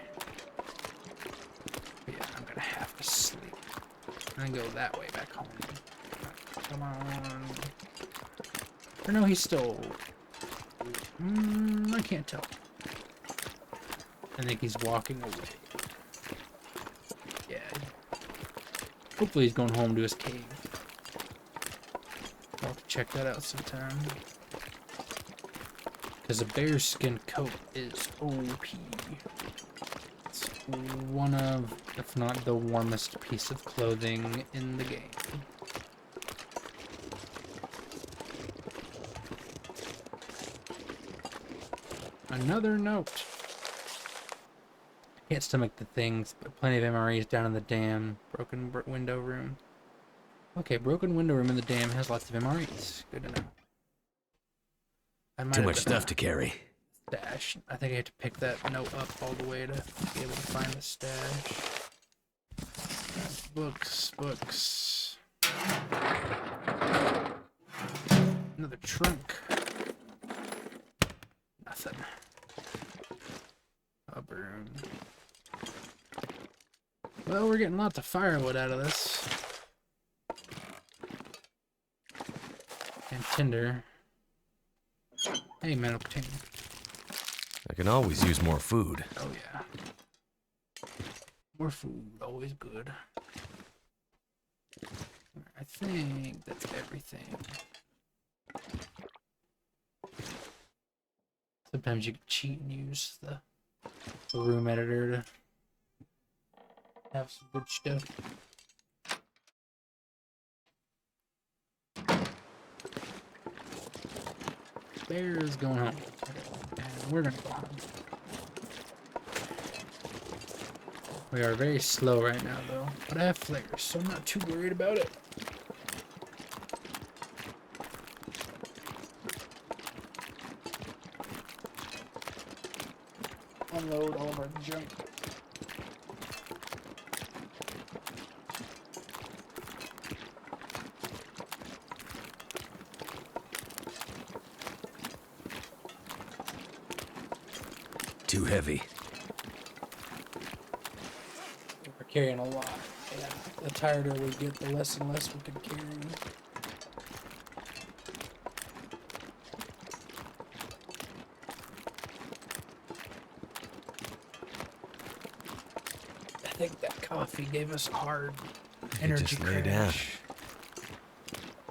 Speaker 1: But yeah, I'm gonna have to sleep. And then go that way back home. Come on. Or no, he's still... I can't tell. I think he's walking away. Yeah. Hopefully he's going home to his cave. I'll have to check that out sometime. Because a bear skin coat is OP. It's one of, if not the warmest piece of clothing in the game. Another note. Can't stomach the things, but plenty of MREs down in the dam. Broken window room. Okay, broken window room in the dam has lots of MREs. Good to know.
Speaker 2: Too much stuff to carry.
Speaker 1: Stash. I think I have to pick that note up all the way to be able to find the stash. Books. Another trunk. Nothing. A broom. Well, we're getting lots of firewood out of this. And tinder. Hey, metal container.
Speaker 2: I can always use more food.
Speaker 1: Oh yeah. More food, always good. I think that's everything. Sometimes you can cheat and use the room editor to have some good stuff. Bear's going home. And we're gonna go home. We are very slow right now, though. But I have flares, so I'm not too worried about it. Unload all of our junk.
Speaker 2: Too heavy.
Speaker 1: We're carrying a lot. Yeah, the tireder we get, the less and less we can carry. I think that coffee gave us a hard energy
Speaker 2: just lay down.
Speaker 1: crash.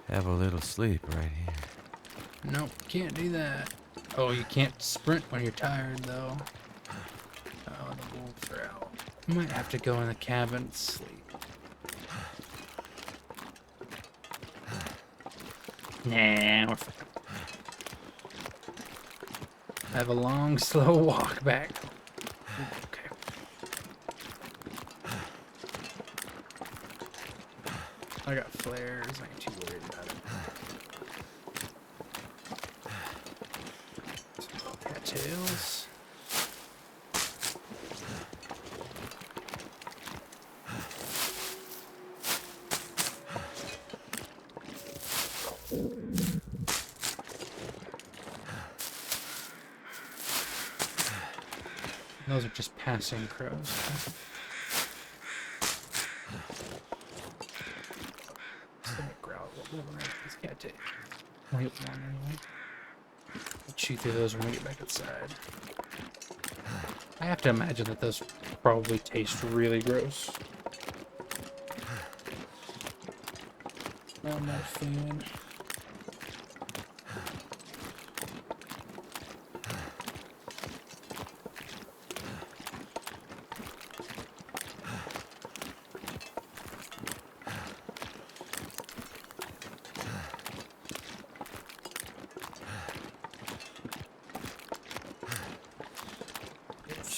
Speaker 2: Have a little sleep right here.
Speaker 1: Nope, can't do that. Oh, you can't sprint when you're tired, though. Oh, the wolves are out. I might have to go in the cabin and sleep. Nah, we're fine. I have a long, slow walk back. Okay. I got flares. I ain't too worried about it. Cattails. Those are just passing crows. Growl. These cattails. I'll hit one anyway. We'll chew through those when we get back inside. I have to imagine that those probably taste really gross. I'm not a fan.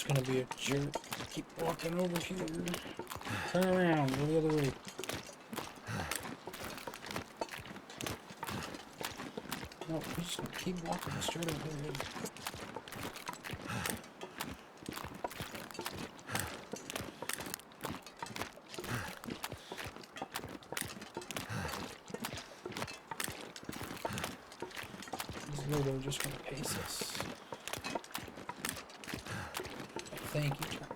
Speaker 1: Gonna be a jerk. Keep walking over here. Turn around, go the other way. No, we're just gonna keep walking straight ahead. These literally just gonna pace us. Thank you, John.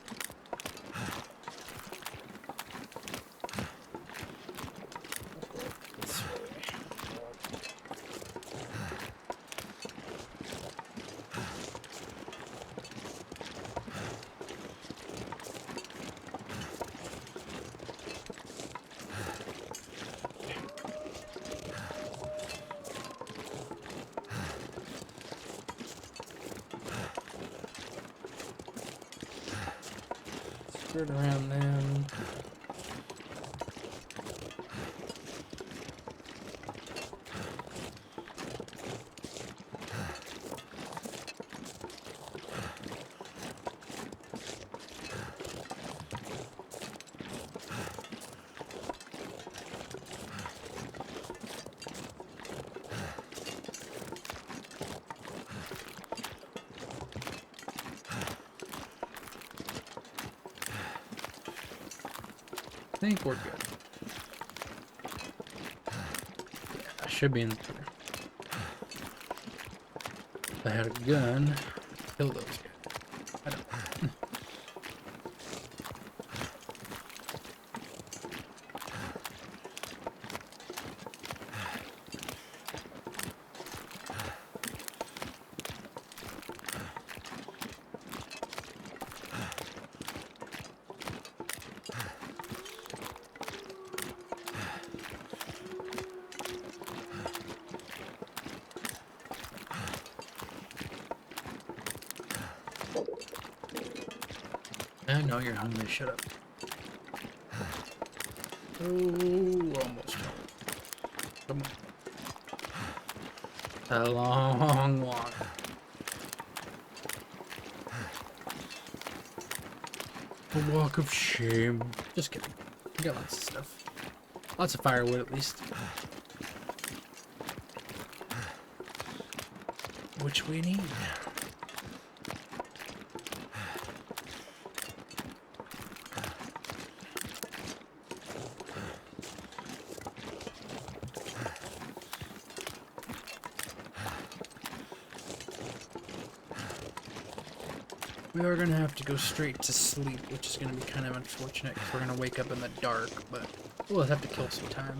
Speaker 1: This way. Skirt around them. I think we're good. Yeah, I should be in the clear. If I had a gun, I'd kill those guys. I don't. I know you're hungry. Shut up. Oh, almost. Come on. A long walk. A walk of shame. Just kidding. We got lots of stuff. Lots of firewood, at least. Which we need. We are gonna have to go straight to sleep, which is gonna be kind of unfortunate because we're gonna wake up in the dark, but we'll have to kill some time.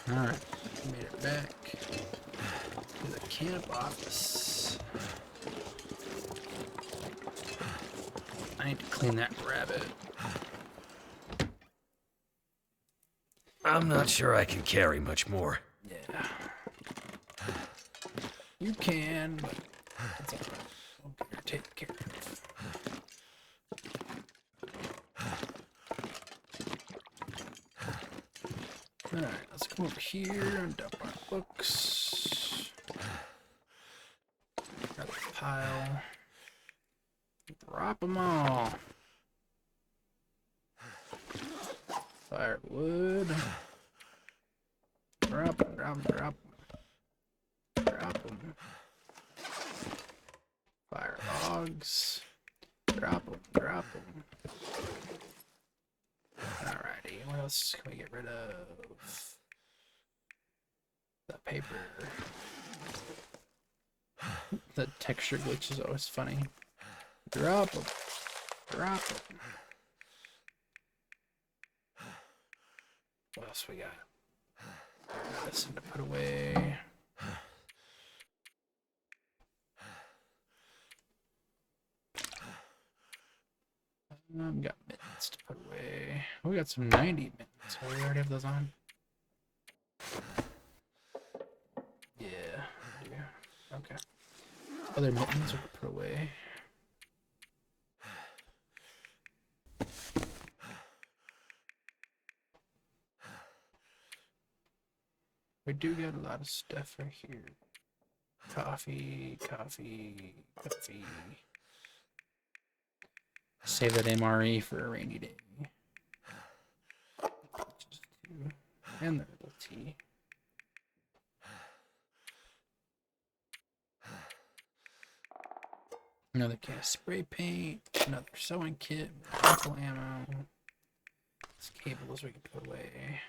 Speaker 1: Alright, made it back to the camp office. I need to clean that rabbit.
Speaker 3: I'm not sure I can carry much more.
Speaker 1: Yeah. You can, but it's alright. Okay, you're taken care of. Alright, let's come over here and dump our books. Grab a pile. Drop them all. Firewood. Drop them, drop them, drop them. Drop them. Fire logs. Drop them, drop them. Alrighty, what else can we get rid of? The paper. The texture glitch is always funny. Drop them. Drop them. What else we got? This to put away. Got mittens to put away. Oh, we got some 90 mittens. Oh, we already have those on. Yeah, we do. Okay. Other mittens we can put away. We do get a lot of stuff right here. Coffee, coffee, coffee. Save that MRE for a rainy day. And the little tea. Another can of spray paint. Another sewing kit. Rifle ammo. This cables we can put away.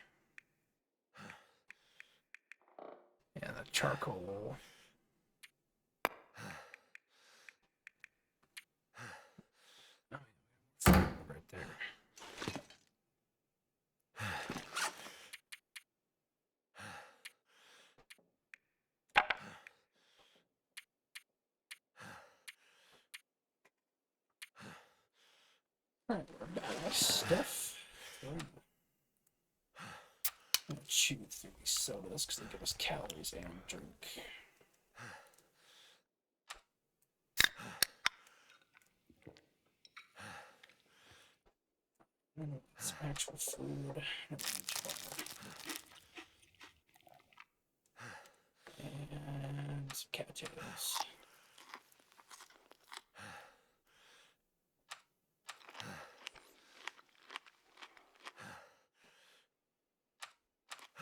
Speaker 1: Yeah, the charcoal. Right there. Alright, we're about our stuff. I'm gonna chew through these sodas because they give us calories and drink. Some actual food. And some cattails.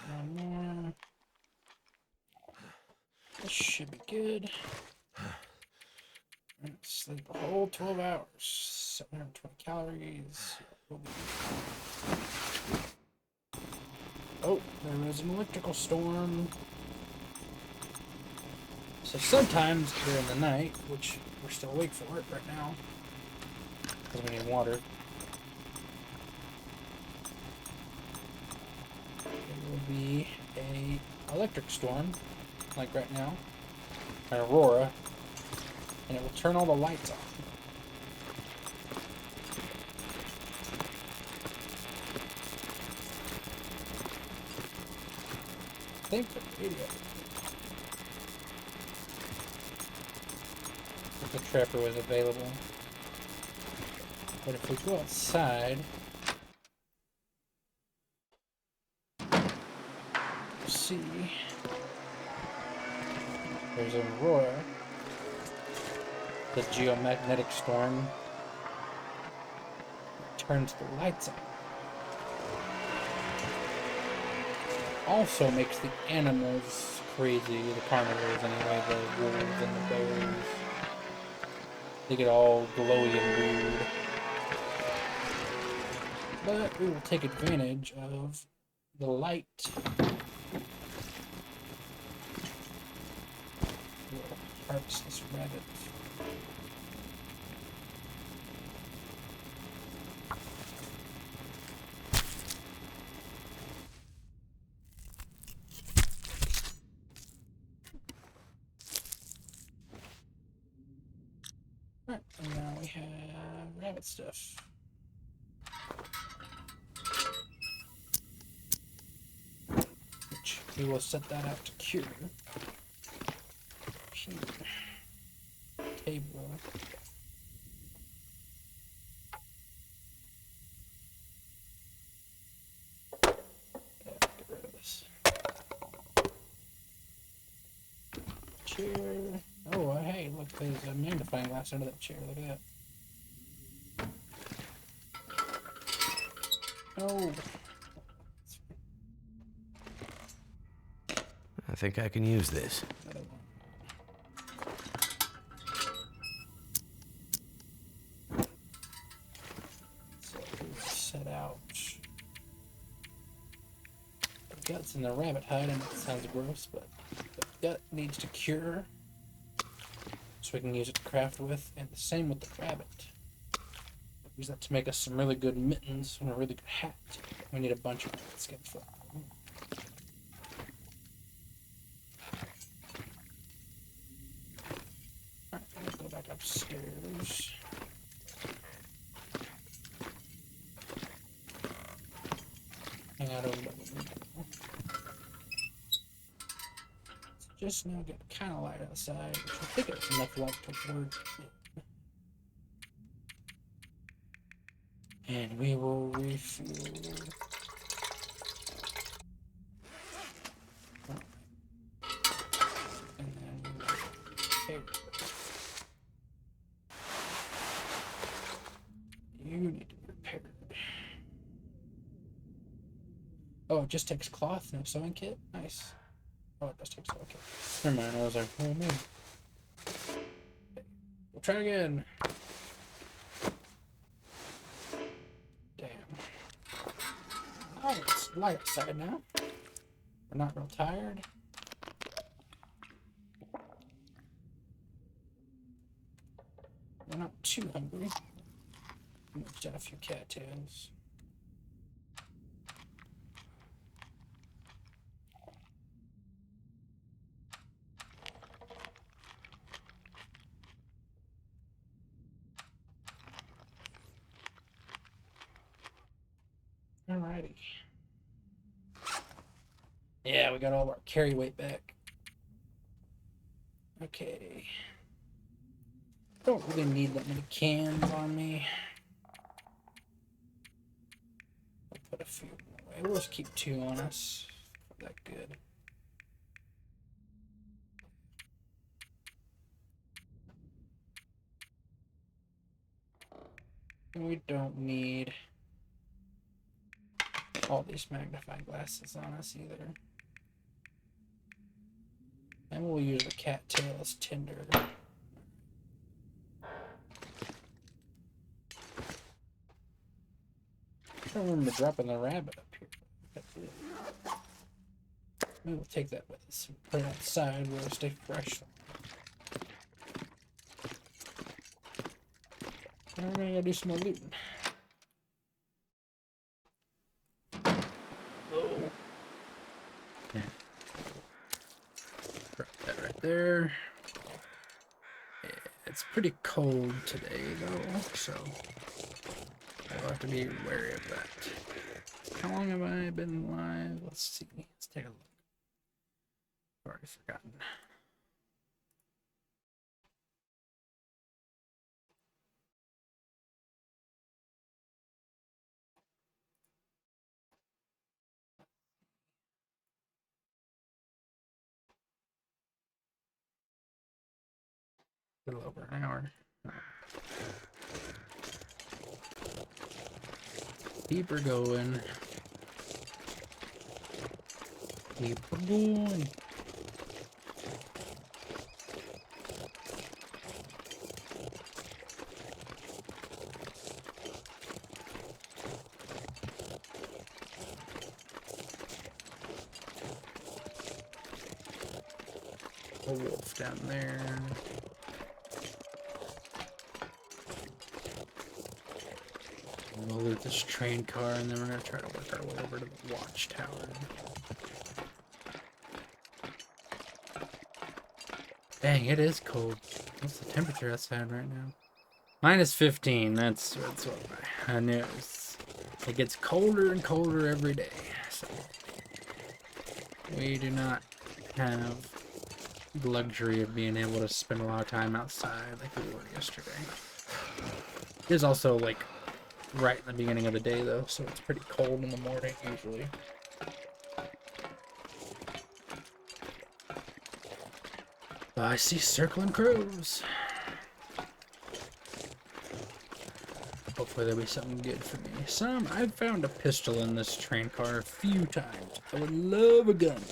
Speaker 1: One more. This should be good. Sleep a whole 12 hours. 720 calories. Oh, there was an electrical storm. So sometimes during the night, which we're still awake for it right now, because we need water. It will be a electric storm, like right now, an aurora, and it will turn all the lights off. I think the radio. the trapper was available. But if we go outside, see, there's an aurora, the geomagnetic storm turns the lights on. Also makes the animals crazy, the carnivores anyway, the wolves and the bears. They get all glowy and weird. But we will take advantage of the light. We'll harvest this rabbit. Alright, and now we have rabbit stuff. Which we will set that out to cure. Here. Table. Yeah, get rid of this. Chair. Oh, hey, look, there's a magnifying glass under that chair. Look at that. Oh.
Speaker 3: I think I can use this.
Speaker 1: So set out the guts in the rabbit hide, and it sounds gross, but the gut needs to cure so we can use it to craft with, and the same with the rabbit. Use that to make us some really good mittens and a really good hat. We need a bunch of rabbit skins for that. Alright, let's go back upstairs. Hang out over there. Just now get kind of light outside, which I think it's enough light to work. And we will refuel. And then we will take. You need to be repaired. Oh, it just takes cloth, no sewing kit? Nice. Oh, it does take sewing kit. Never mind, I was like, oh man. Okay. We'll try again. Damn. Oh, it's light outside now. We're not real tired. We're not too hungry. We've done a few cattails. Alrighty. Yeah, we got all our carry weight back. Okay. Don't really need that many cans on me. I'll put a few away. We'll just keep 2 on us. That good. We don't need all these magnifying glasses on us either. And we'll use the cattail as tinder. I don't remember dropping the rabbit up here. That's it. Maybe we'll take that with us and put it outside where it'll stay fresh. And we're gonna go do some more looting. Oh. Yeah. Drop that right there. Yeah, it's pretty cold today though, so I'll have to be wary of that. How long have I been live? Let's see. Let's take a look. I've already forgotten. A little over an hour. Keep her going. Keep her going. A wolf down there. We'll loot this train car and then we're gonna try to work our way over to the watchtower. Dang, it is cold. What's the temperature outside right now? -15. That's what I knew. It gets colder and colder every day. So we do not have the luxury of being able to spend a lot of time outside like we were yesterday. It is also like right in the beginning of the day though, so it's pretty cold in the morning usually. I see circling crows. Hopefully there'll be something good for me. I've found a pistol in this train car a few times. I would love a gun.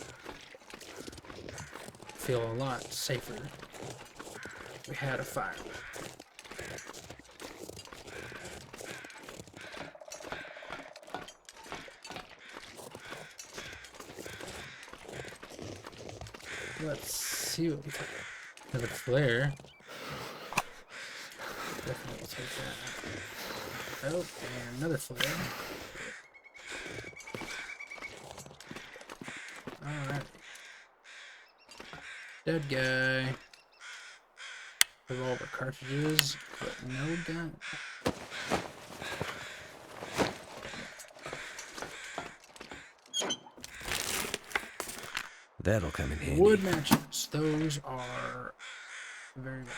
Speaker 1: Feel a lot safer if we had a fire. Let's see what we got. Another flare. Definitely take that. Oh, and another flare. Alright. Dead guy. Revolver cartridges, but no gun.
Speaker 3: That'll come in handy.
Speaker 1: Wood matches. Those are very good.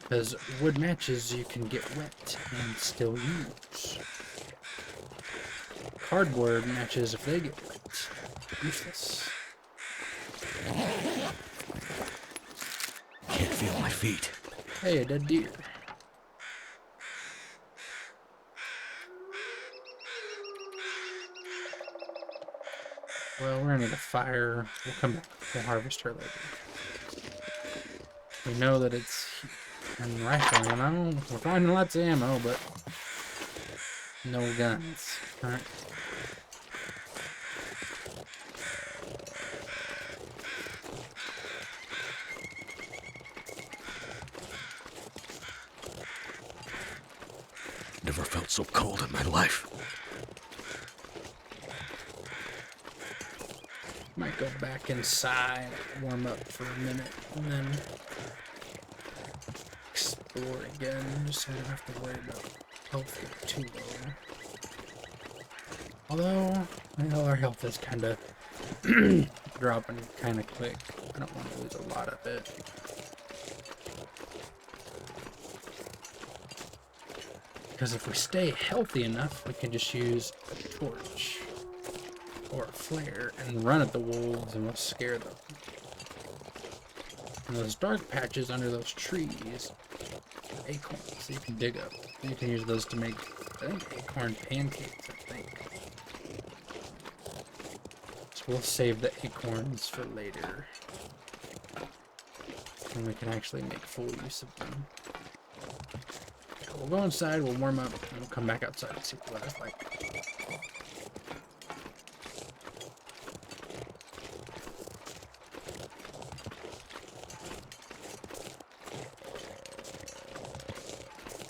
Speaker 1: Because wood matches you can get wet and still use. Cardboard matches, if they get wet, useless.
Speaker 3: Can't feel my feet.
Speaker 1: Hey, a dead deer. Well, we're gonna need a fire. We'll come back. We'll harvest her later. We know that it's and rifle ammo. We're finding lots of ammo, but no guns. Alright.
Speaker 3: Never felt so cold in my life.
Speaker 1: Might go back inside, warm up for a minute, and then explore again, just so I don't have to worry about health getting too low. Although, I know our health is kind of dropping kind of quick. I don't want to lose a lot of it. Because if we stay healthy enough, we can just use a torch or a flare and run at the wolves and we'll scare them. And those dark patches under those trees, acorns you can dig up. You can use those to make, I think, acorn pancakes, I think. So we'll save the acorns for later. And we can actually make full use of them. We'll go inside, we'll warm up, and we'll come back outside and see what the weather's like.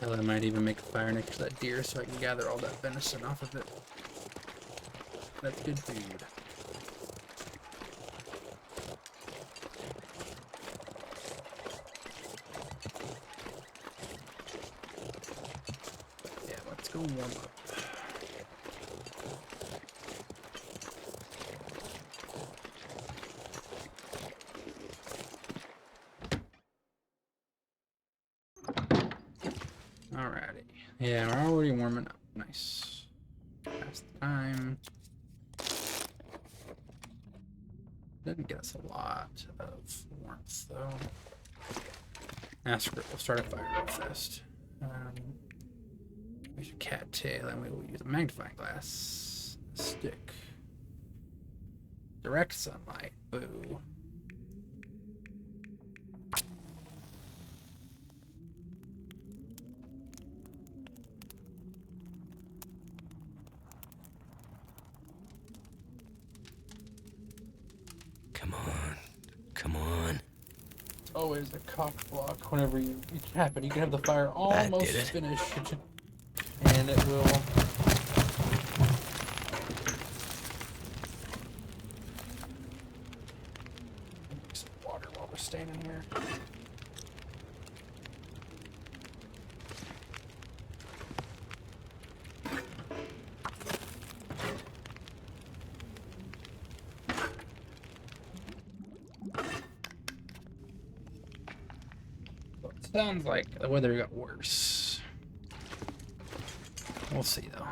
Speaker 1: Hell, I might even make a fire next to that deer so I can gather all that venison off of it. That's good food. Yeah, let's go warm up. Alrighty. Yeah, we're already warming up. Nice. Past the time. Didn't get us a lot of warmth though. Ah, screw it. We'll start a fire real fast. Use a cattail, and we will use a magnifying glass. Stick. Direct sunlight. Boo.
Speaker 3: Come on. Come on.
Speaker 1: It's always a cock block whenever you tap it. You can have the fire almost
Speaker 3: did it.
Speaker 1: finished. And it will. Some water while we're standing here. Well, it sounds like the weather got worse. We'll see though.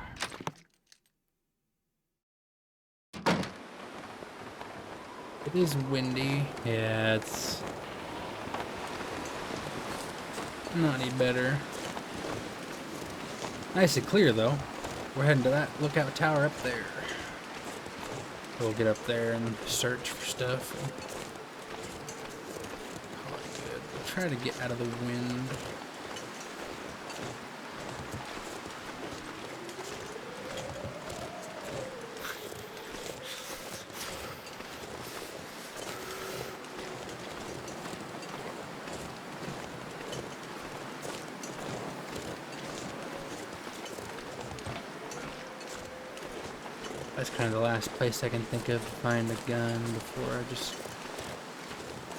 Speaker 1: It is windy. Yeah, it's not any better. Nice and clear though. We're heading to that lookout tower up there. We'll get up there and search for stuff. Call it good. We'll try to get out of the wind. That's kind of the last place I can think of to find a gun before I just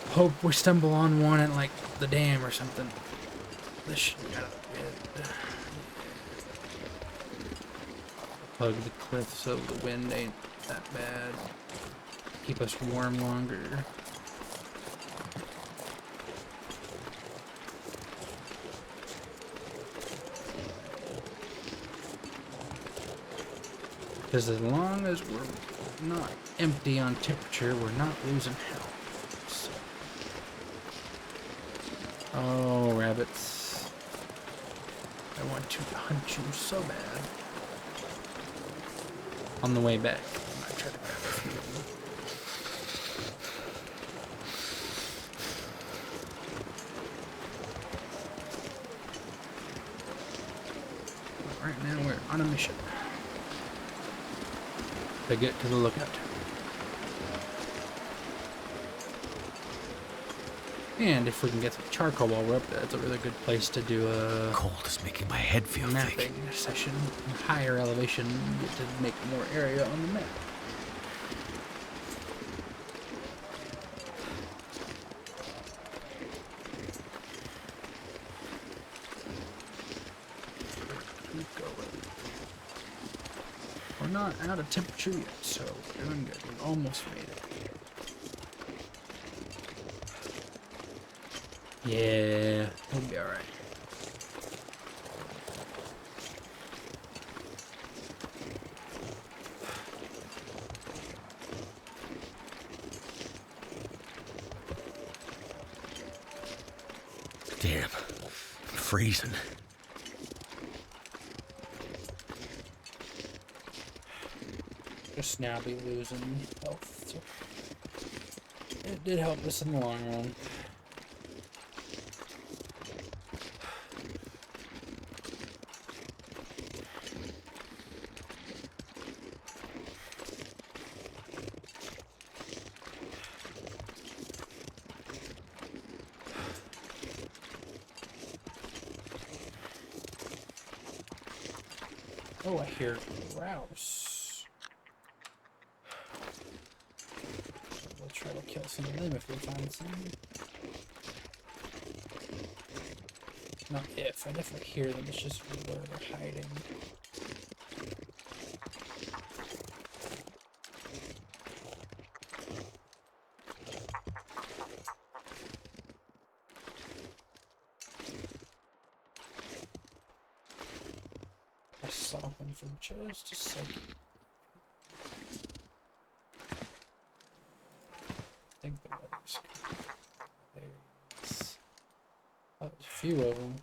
Speaker 1: hope we stumble on one at like the dam or something. This should be out of the wind. Hug the cliff so the wind ain't that bad. Keep us warm longer. Because as long as we're not empty on temperature, we're not losing health. So. Oh, rabbits. I want to hunt you so bad. On the way back, I might try to grab a few of them. But right now, we're on a mission to get to the lookout. And if we can get some charcoal while we're up there, it's a really good place to do a
Speaker 3: Cold is making my head feel thick.
Speaker 1: mapping session. Higher elevation, you get to make more area on the map. Keep going. We're not out of temperature yet, so we're doing good. We almost made it. Yeah, we'll be alright.
Speaker 3: Damn. I'm freezing.
Speaker 1: Just now be losing health. So it did help us in the long run. Oh, I hear grouse. We'll try to kill some of them if we find some. Not if, I definitely hear them, it's just where they're hiding. I saw one from just a second. few of them.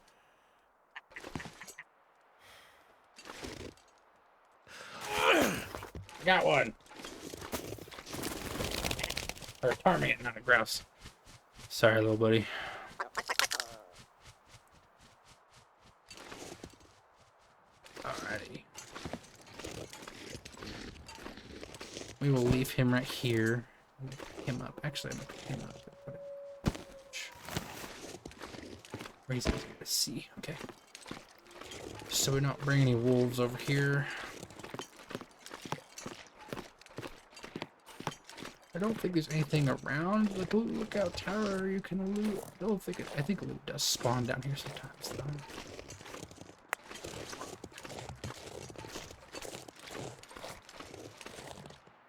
Speaker 1: Got one. Or a ptarmigan, not a grouse. Sorry, little buddy. Alrighty. We will leave him right here. Pick him up. Actually, I'm gonna pick him up. Where he's easier to see. Okay. So we don't bring any wolves over here. I don't think there's anything around the lookout tower you can loot. I don't think I think loot does spawn down here sometimes though.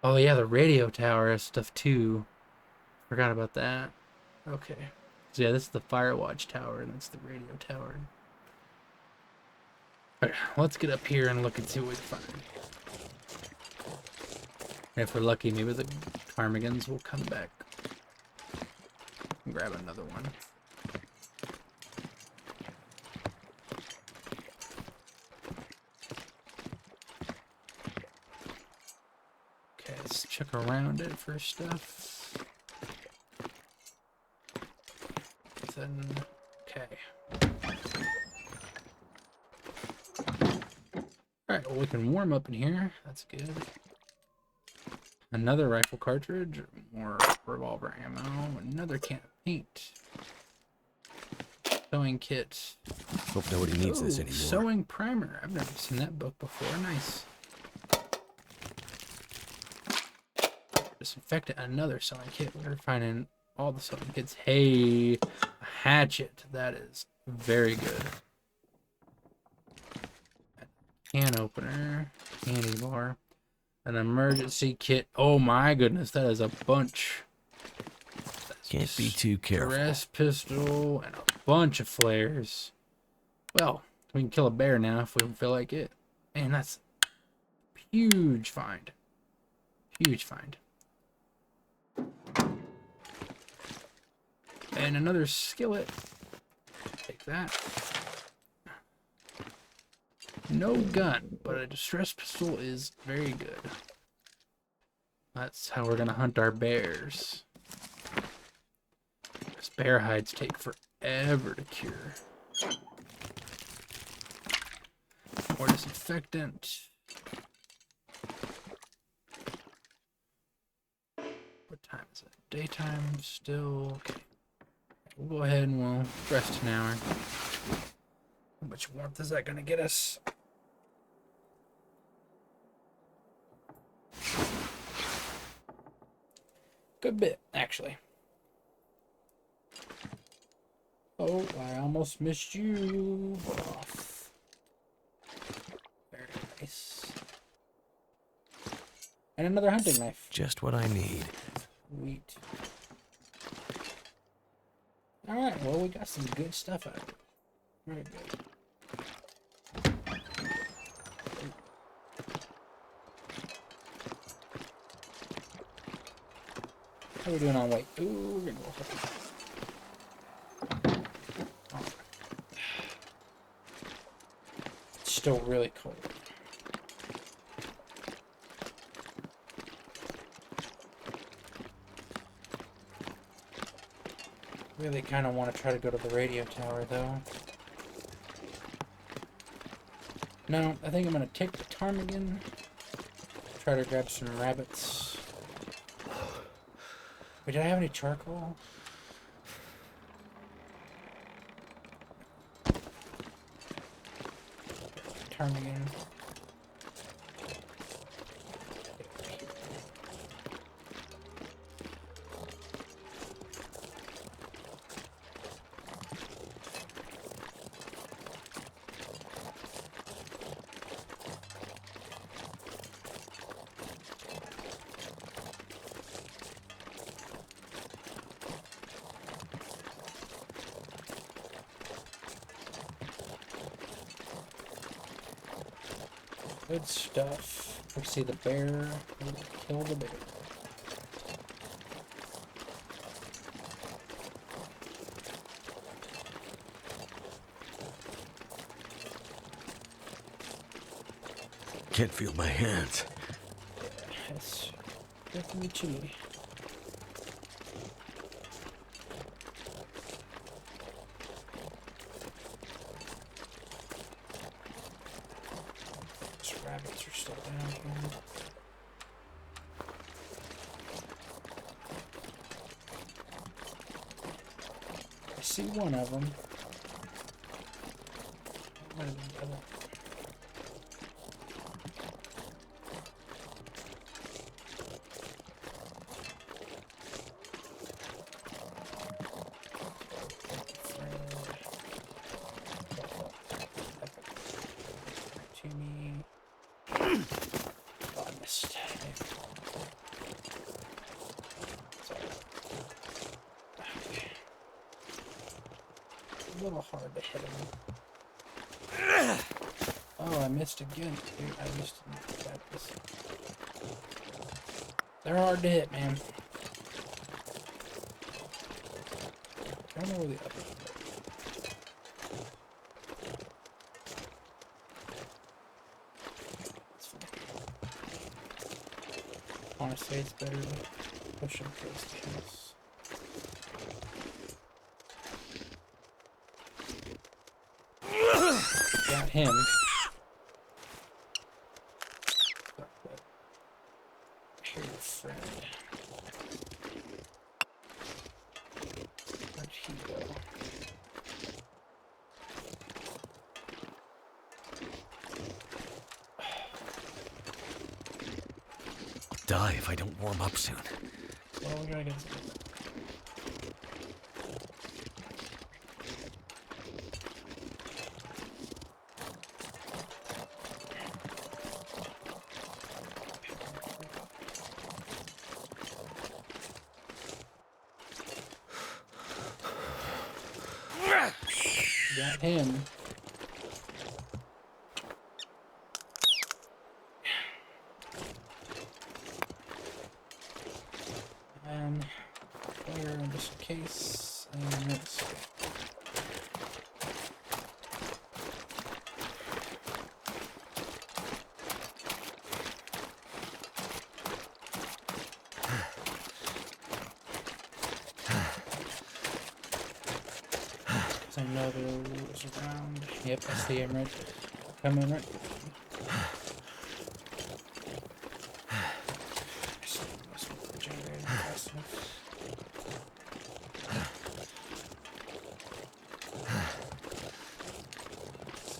Speaker 1: Oh yeah, the radio tower has stuff too. Forgot about that. Okay. So yeah, this is the Firewatch tower and that's the radio tower. Alright, let's get up here and look and see what we can find. And if we're lucky, maybe the ptarmigans will come back. Grab another one. Okay, let's check around it for stuff. Then, okay. Alright, well we can warm up in here. That's good. Another rifle cartridge, more revolver ammo, another can of paint. Sewing kit.
Speaker 3: Hope nobody needs this
Speaker 1: Ooh,
Speaker 3: anymore.
Speaker 1: Sewing primer. I've never seen that book before. Nice. Disinfectant, another sewing kit. We're finding all the sewing kits. Hey, a hatchet. That is very good. Can opener, candy bar. An emergency kit. Oh my goodness, that is a bunch.
Speaker 3: Can't be too careful.
Speaker 1: Stress pistol and a bunch of flares. Well, we can kill a bear now if we feel like it. Man, that's huge find. Huge find. And another skillet. Take that. No gun, but a distress pistol is very good. That's how we're gonna hunt our bears. Because bear hides take forever to cure. More disinfectant. What time is it? Daytime still. Okay. We'll go ahead and we'll rest an hour. How much warmth is that gonna get us? Good bit, actually. Oh, I almost missed you off. Very nice. And another hunting knife.
Speaker 3: Just what I need.
Speaker 1: Sweet. Alright, well, we got some good stuff out of it. Very good. How are we doing on weight? Ooh, we're gonna go. Oh. It's still really cold. Really kind of want to try to go to the radio tower, though. No, I think I'm going to take the ptarmigan. Try to grab some rabbits. Wait, did I have any charcoal? Ptarmigan. Good stuff. Let's see the bear. Kill the bear.
Speaker 3: can't feel my hands.
Speaker 1: It's definitely chilly. These rabbits are still down here. I see one of them. Might have been the other. To me. Oh, I missed. Sorry. Okay. A little hard to hit him. Oh, I missed again. Dude, I used to get this. They're hard to hit, man. I don't know where the other one is. It's fine. Honestly, it's better to push him towards the house. Got him. Got that here friend. Where'd he go?
Speaker 3: Die if I don't warm up soon.
Speaker 1: Well, we gotta get some. Got him. And clear just in case. And let's go. I know there was around. Yep, I see him right coming right.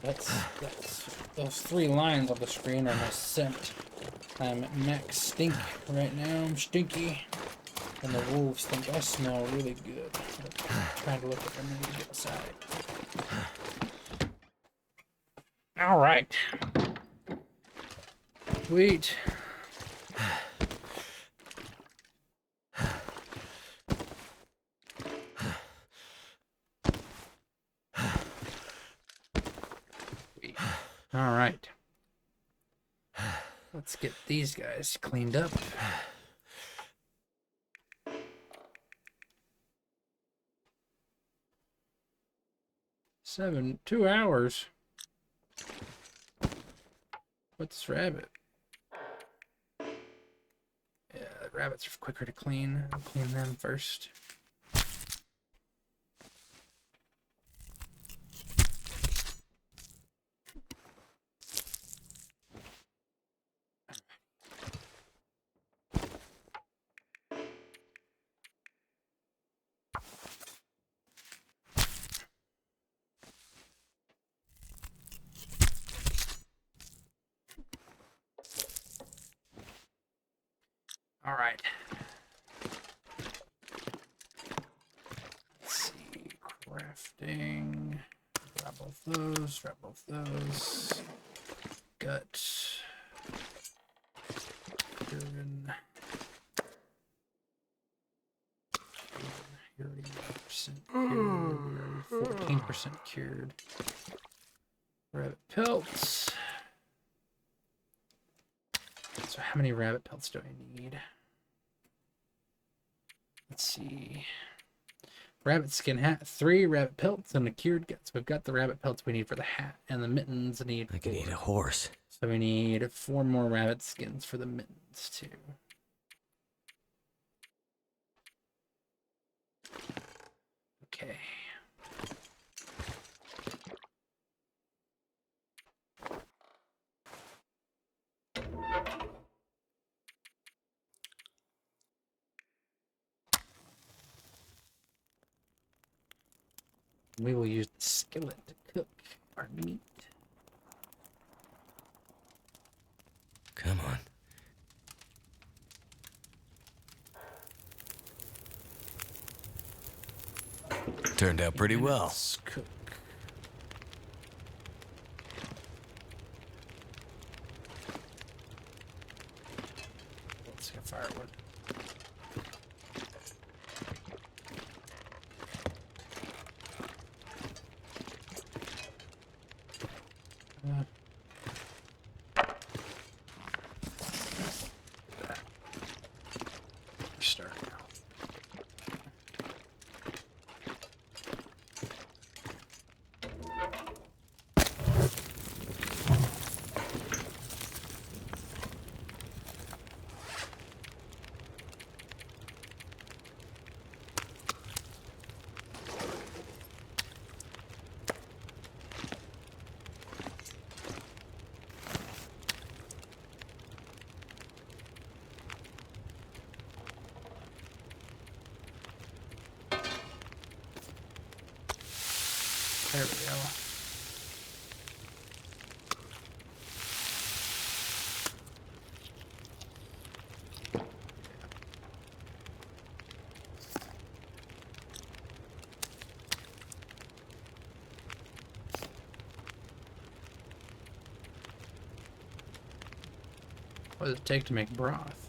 Speaker 1: That's those three lines on the screen are my scent. I'm at max stink right now. I'm stinky. And the wolves think I smell really good. I'm trying to look at them and get inside. Alright. Sweet. Alright. Let's get these guys cleaned up. 2 hours. What's this rabbit? Yeah, rabbits are quicker to clean. I'll clean them first. All right. Let's see. Crafting. Grab both those. Grab both those. Gut. Urine. You're 80% cured. 14% cured. Rabbit pelts. So how many rabbit pelts do I need? Let's see. Rabbit skin hat, 3 rabbit pelts, and a cured gut. So we've got the rabbit pelts we need for the hat, and the mittens need
Speaker 3: I could
Speaker 1: 4.
Speaker 3: eat a horse.
Speaker 1: So we need 4 more rabbit skins for the mittens too. Okay. We will use the skillet to cook our meat.
Speaker 3: Come on. Turned out pretty well.
Speaker 1: Let's cook. Let's get firewood. Start now. There we go. What does it take to make broth?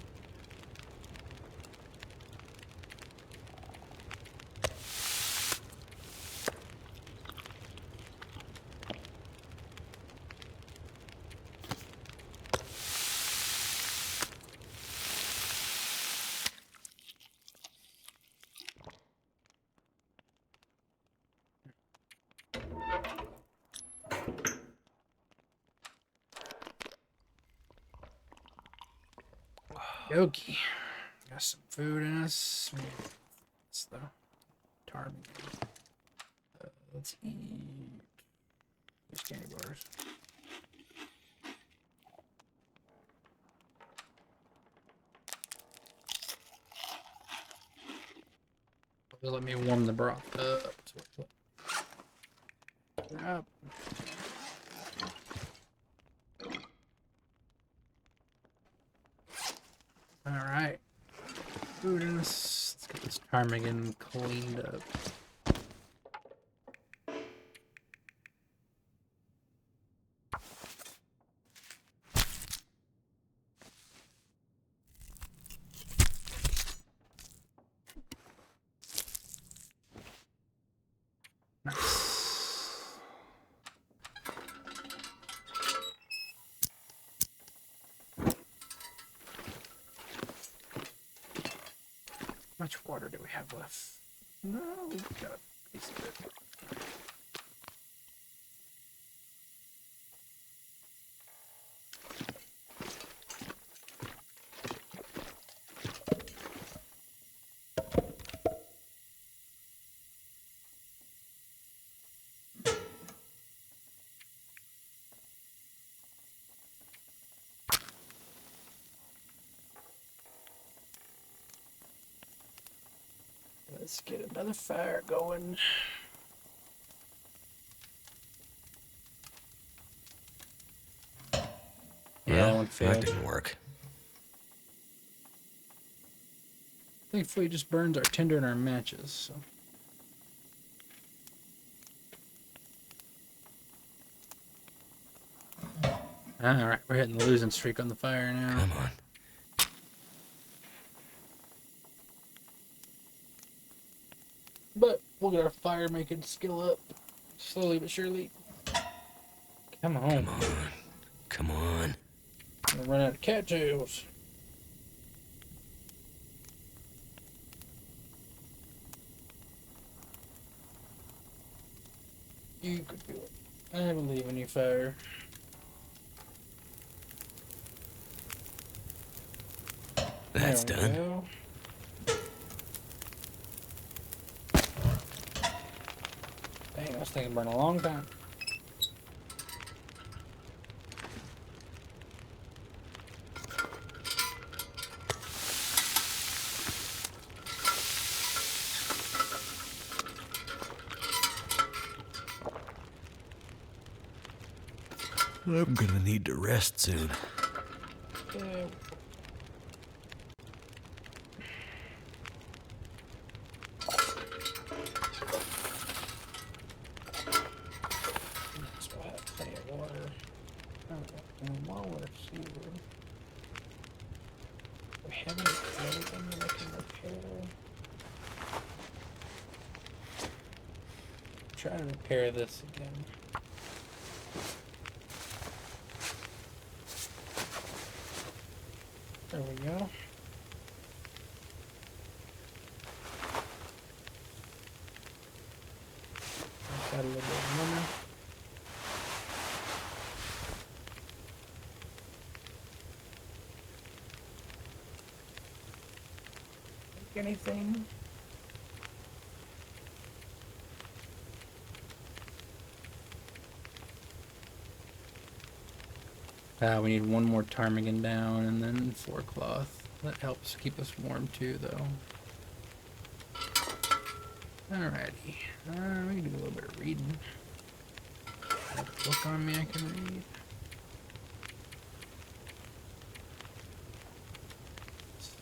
Speaker 1: Yoki. Got some food in us. It's the ptarmigan. Let's eat these candy bars. Let me warm the broth up. Yep. All right. Food in us. Let's get this ptarmigan cleaned up. Nice. How much water do we have left? No, we've got a piece of it. Let's get another fire going.
Speaker 3: Yeah,
Speaker 1: one
Speaker 3: that
Speaker 1: failed.
Speaker 3: didn't work.
Speaker 1: Thankfully, it just burns our tinder and our matches. So. All right, we're hitting the losing streak on the fire now.
Speaker 3: Come on.
Speaker 1: But we'll get our fire making skill up slowly but surely. Come on.
Speaker 3: Come on. Come on.
Speaker 1: I'm gonna run out of cattails. You could do it. I believe in you, Fire.
Speaker 3: That's
Speaker 1: There we
Speaker 3: done.
Speaker 1: go. Dang, this thing burned a long time.
Speaker 3: I'm gonna need to rest soon.
Speaker 1: Yeah. So I have plenty of water. And while we're here, we haven't anything that I can repair. Try to repair this again. There we go. Got a little bit of lemon. Anything? We need one more ptarmigan down and then 4 cloth. That helps keep us warm too, though. Alrighty. We can do a little bit of reading. Have a book on me I can read.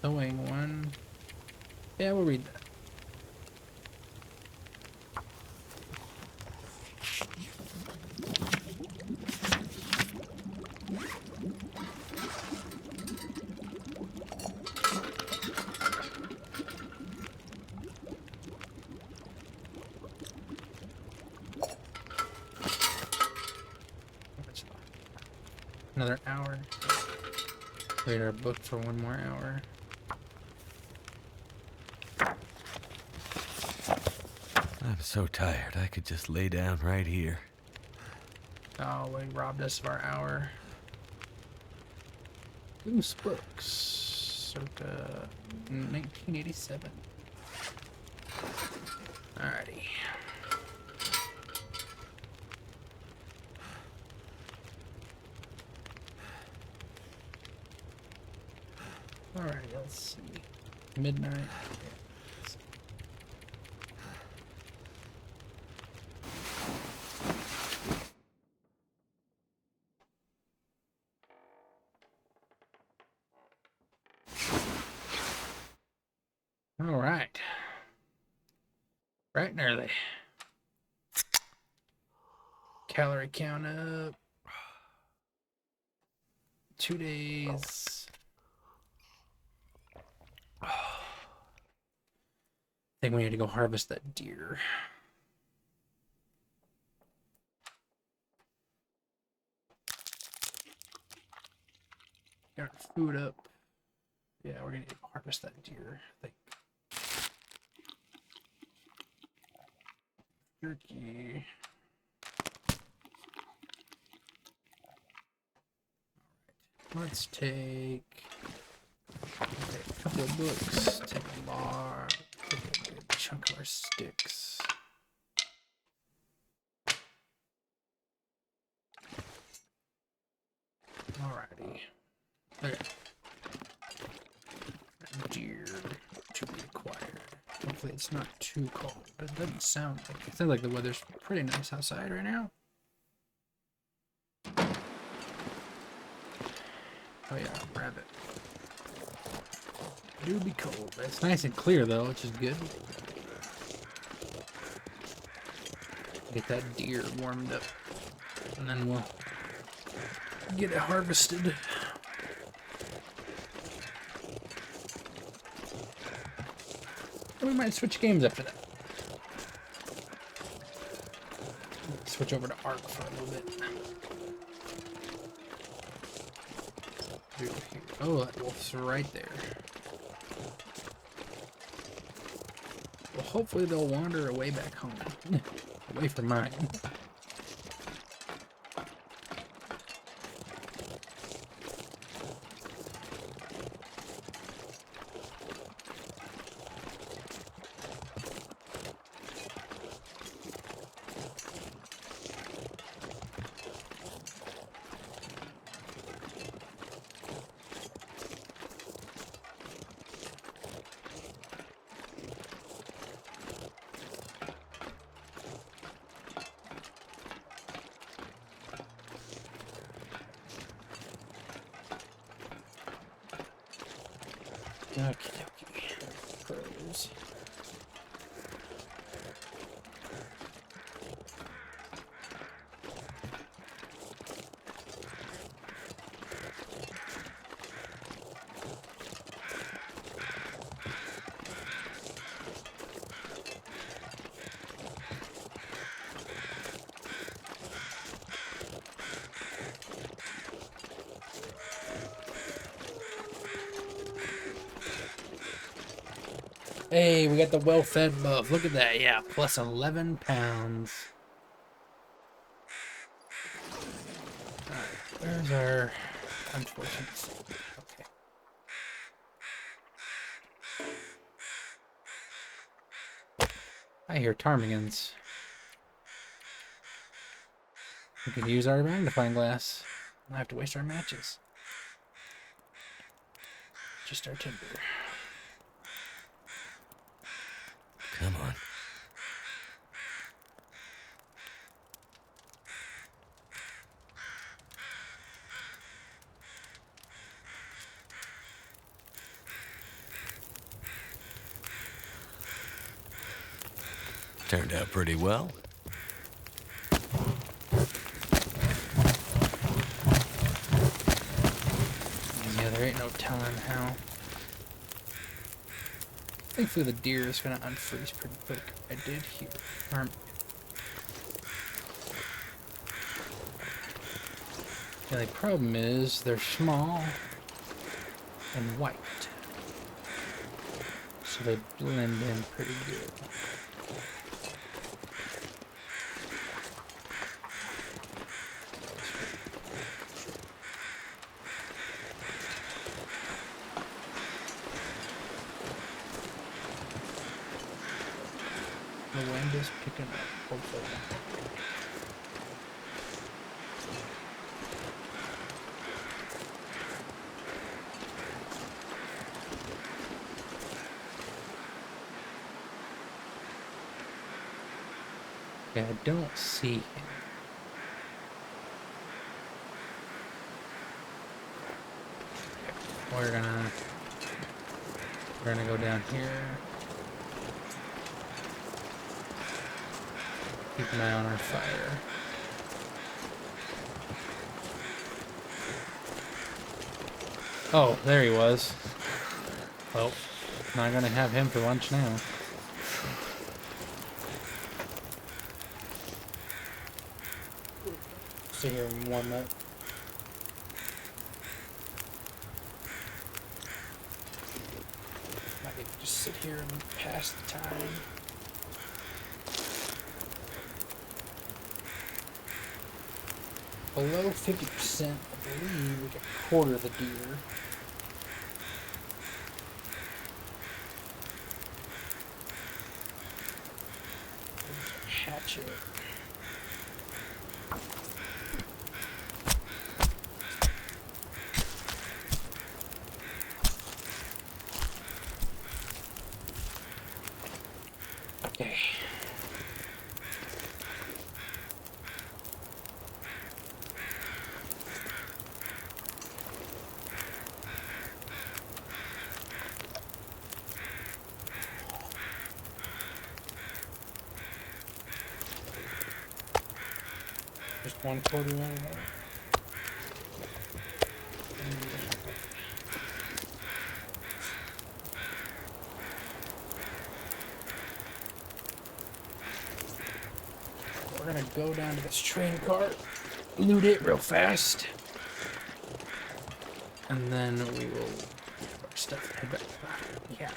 Speaker 1: Sewing one. Yeah, we'll read that. Another hour. Read our book for 1 more hour.
Speaker 3: I'm so tired. I could just lay down right here.
Speaker 1: Oh, they robbed us of our hour. Goose Books, circa 1987. Alrighty. Alright, let's see. Midnight. Alright. Bright and early. Calorie count up. 2 days. I think we need to go harvest that deer. Got our food up. Yeah, we're gonna go harvest that deer, I think. Turkey. Let's take a couple of books, take a bar, take a good chunk of our sticks. Alrighty. Okay. Deer to be acquired. Hopefully it's not too cold, but it doesn't sound like it. Sounds like the weather's pretty nice outside right now. Oh yeah, rabbit. Do be cold. It's nice and clear though, which is good. Get that deer warmed up, and then we'll get it harvested. And we might switch games after that. Switch over to Ark for a little bit. Oh, that wolf's right there. Well, hopefully they'll wander away back home. Away from mine. Okay, okay. Pros. Hey, we got the well-fed buff. Look at that. Yeah, plus 11 pounds. Alright, where's our unfortunate? Okay. I hear ptarmigans. We could use our magnifying glass. Not have to waste our matches. Just our timber.
Speaker 3: Come on. Turned out pretty well.
Speaker 1: Yeah, there ain't no telling how. Thankfully, the deer is gonna unfreeze pretty quick. I did hear. The only problem is they're small and white, so they blend in pretty good. The wind is picking up, hopefully. Okay, I don't see him. We're gonna go down here. Keep an eye on our fire. Oh, there he was. Well, not gonna have him for lunch now. Sit here and warm up. Might need to just sit here and pass the time. Below 50%, I believe we can quarter the deer. Hatchet. Okay. Just 1/4 out of that. We're gonna go down to this train cart, loot it real fast, and then we will grab our stuff and head back to the cabin.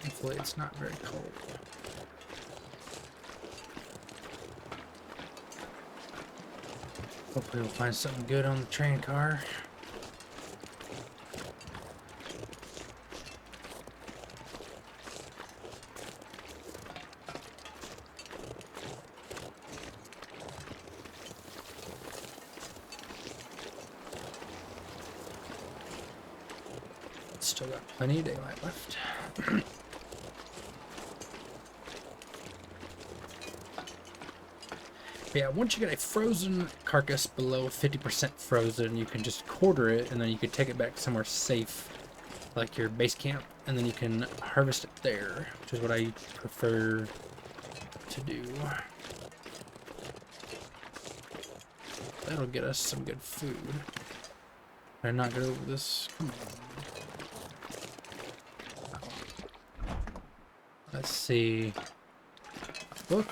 Speaker 1: Hopefully it's not very cold. Hopefully we'll find something good on the train car. still got plenty of daylight left. Yeah, once you get a frozen carcass below 50% frozen, you can just quarter it, and then you can take it back somewhere safe, like your base camp, and then you can harvest it there, which is what I prefer to do. That'll get us some good food. Did I not get over this? Come on. Let's see. A book.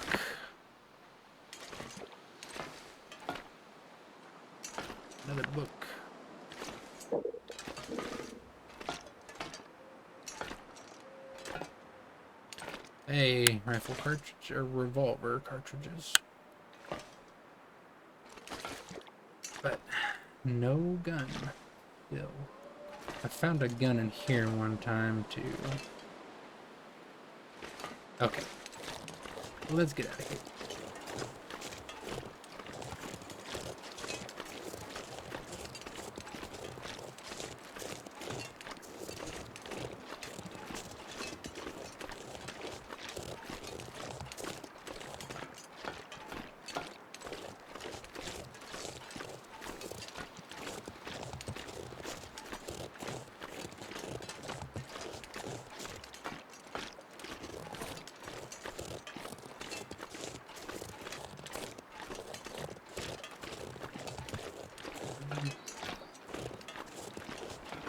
Speaker 1: Another book. A rifle cartridge or revolver cartridges. But no gun. Still. I found a gun in here one time too. Okay. Well, let's get out of here.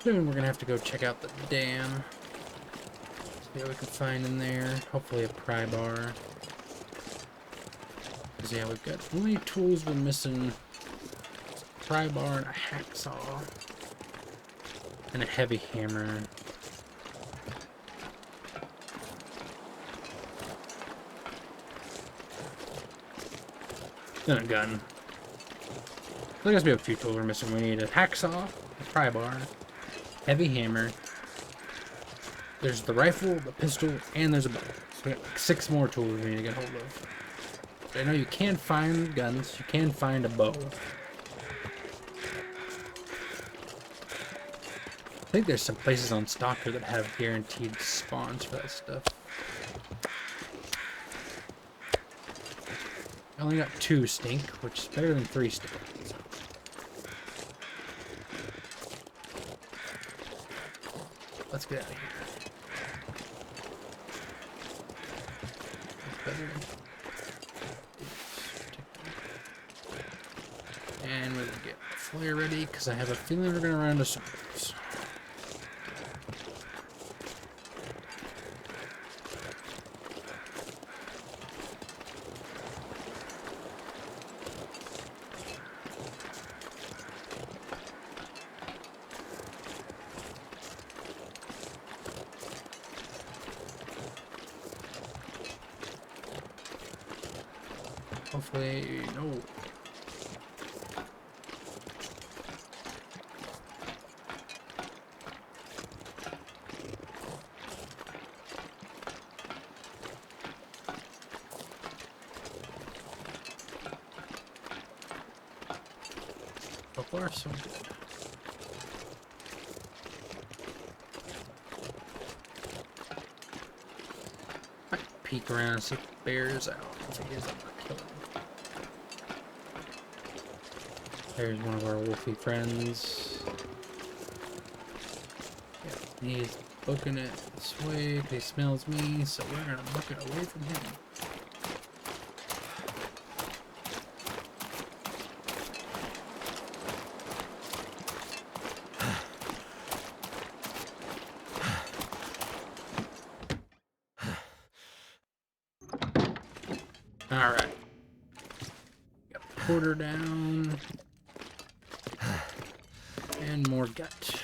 Speaker 1: Soon we're gonna have to go check out the dam. See what we can find in there. Hopefully a pry bar. Cause yeah, we've got only tools we're missing. A pry bar and a hacksaw. And a heavy hammer. Then a gun. There has to be a few tools we're missing. We need a hacksaw, a pry bar, heavy hammer. There's the rifle, the pistol, and there's a bow. So we got like 6 more tools we need to get hold of. But I know you can find guns. You can find a bow. I think there's some places on Stalker that have guaranteed spawns for that stuff. I only got 2 stink, which is better than 3 stink. Let's get out of here. And we're gonna get the flare ready because I have a feeling we're gonna run into zombies. Hopefully, no. So far, so good. Might peek around and see if the bear's out. If he is, I'm gonna kill him. There's one of our wolfy friends. Yeah, he's booking it this way. He smells me, so we're gonna book it away from him. Alright. Got the quarter down. And more gut.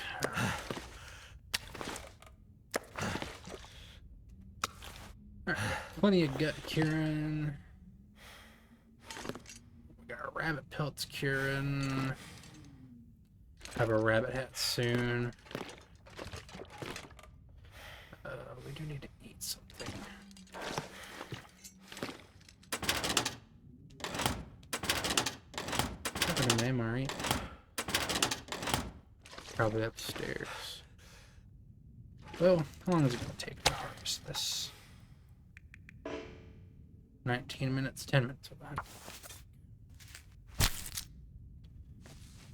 Speaker 1: Alright, plenty of gut curing. We got our rabbit pelts curing. Have a rabbit hat soon. We do need to eat something. What happened to my MRE? Probably upstairs. Well, how long is it going to take to harvest this? 19 minutes, 10 minutes with that.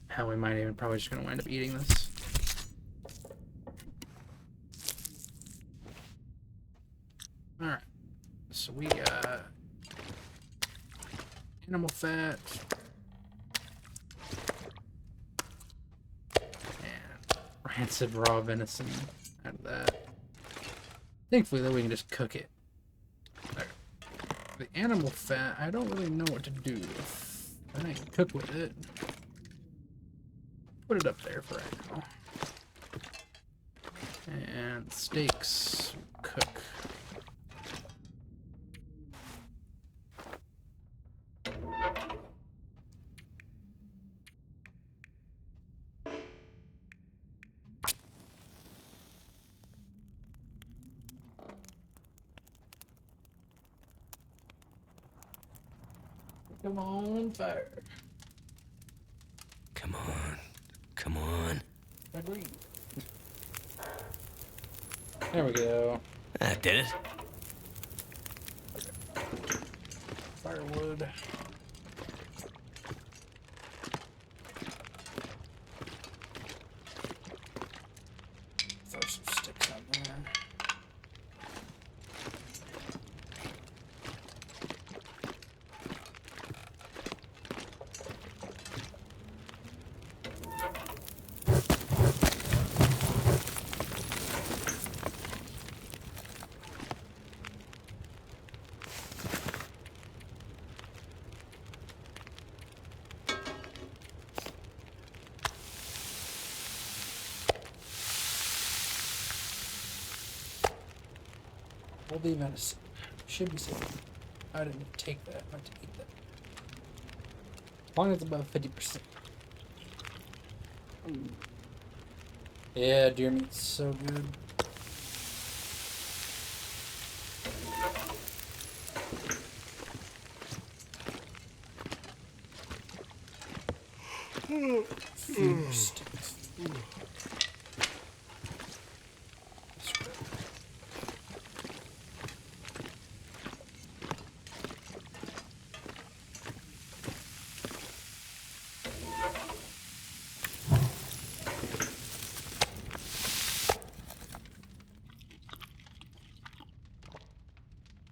Speaker 1: Hell, we might even probably just going to wind up eating this. Alright. So we got animal fat. And rancid raw venison. Out of that. Thankfully, though, we can just cook it. There. The animal fat, I don't really know what to do with. I can cook with it. Put it up there for right now. And steaks, cook. Come on, fire.
Speaker 3: Come on. Come on.
Speaker 1: Agree. There we go.
Speaker 3: That did it.
Speaker 1: Firewood. Throw some sticks on there. Moldy venison. Should be safe. I didn't take that. I meant to eat that. As long as it's above 50%. Yeah, deer meat's so good. Few sticks.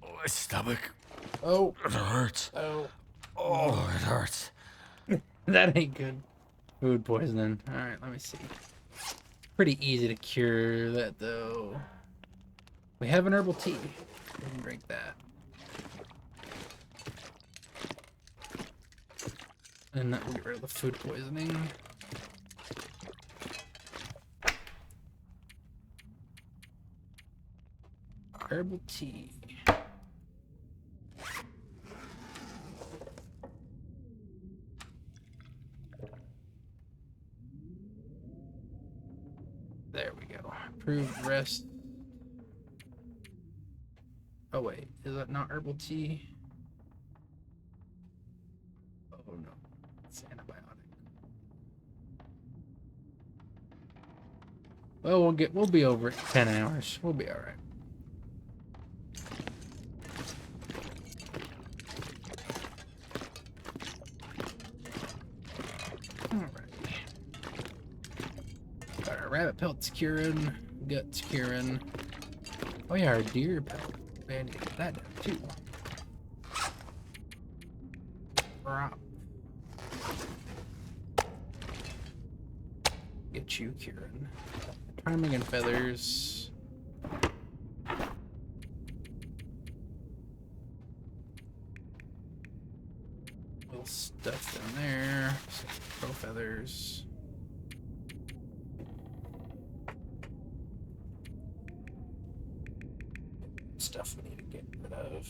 Speaker 3: My stomach.
Speaker 1: Oh,
Speaker 3: It hurts.
Speaker 1: oh,
Speaker 3: Oh, it hurts.
Speaker 1: that ain't good. Food poisoning. Alright, let me see. Pretty easy to cure that, though. We have an herbal tea. We can drink that. And that will get rid of the food poisoning. Herbal tea. There we go. Approved rest. Oh wait, is that not herbal tea? Oh no, it's antibiotic. Well, we'll be over it in 10 hours. We'll be all right. Our rabbit pelt's curing, gut's curing. Oh yeah, our deer pelt. Man, get that done too. Drop. Get you curing. Timing and feathers. Little stuff in there. Some crow feathers. Stuff we need to get rid of.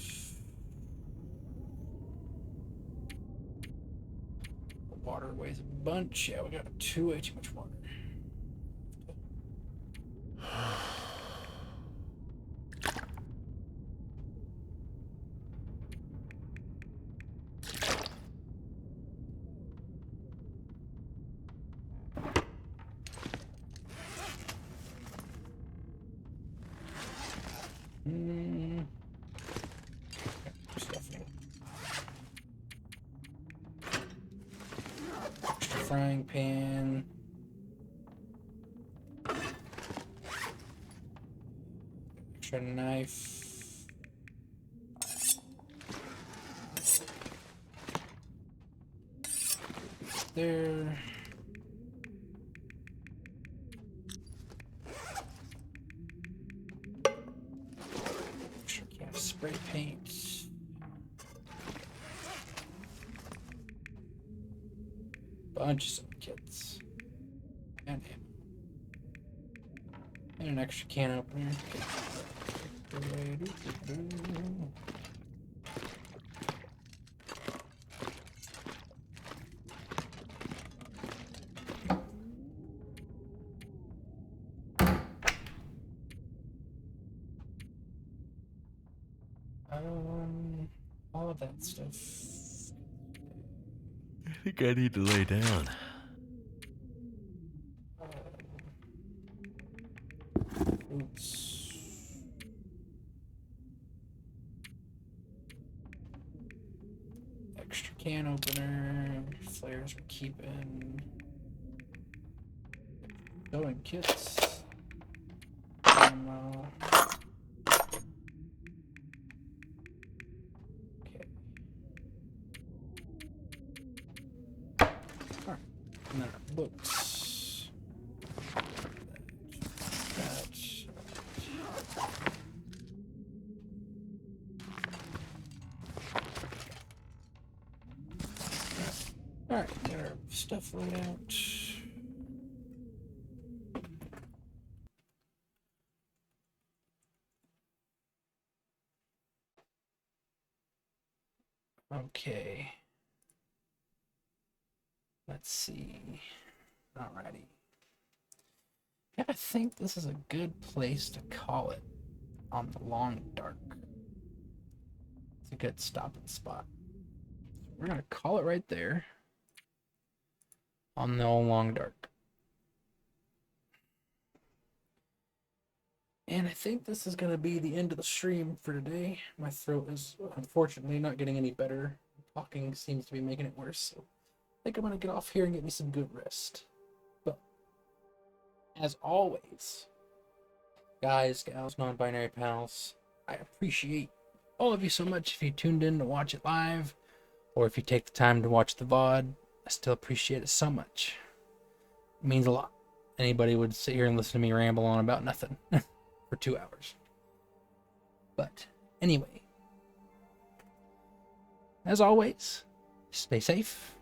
Speaker 1: The water weighs a bunch. Yeah, we got way too much water. Extra frying pan. Extra knife. There. Extra can of spray paint. Bunch of kits. And an extra can opener. All of that stuff.
Speaker 2: I think I need to lay down.
Speaker 1: Oops. Extra can opener. Flares we're keeping. Sewing kits. Ammo. Okay. Alright. And then our books. That. Alright, get our stuff laid out. Okay. Let's see. Alrighty. Yeah, I think this is a good place to call it on the Long Dark. It's a good stopping spot. We're gonna call it right there on the old Long Dark. And I think this is gonna be the end of the stream for today. My throat is unfortunately not getting any better. Talking seems to be making it worse. So I think I'm gonna get off here and get me some good rest. But as always, guys, gals, non-binary pals, I appreciate all of you so much. If you tuned in to watch it live, or if you take the time to watch the VOD, I still appreciate it so much. It means a lot. Anybody would sit here and listen to me ramble on about nothing for 2 hours. But anyway, as always, stay safe,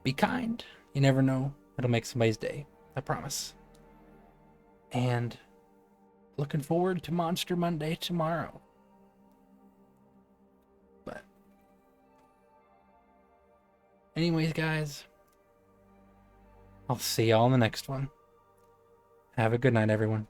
Speaker 1: be kind. You never know, it'll make somebody's day. I promise. And looking forward to Monster Monday tomorrow. But anyways, guys, I'll see y'all in the next one. Have a good night, everyone.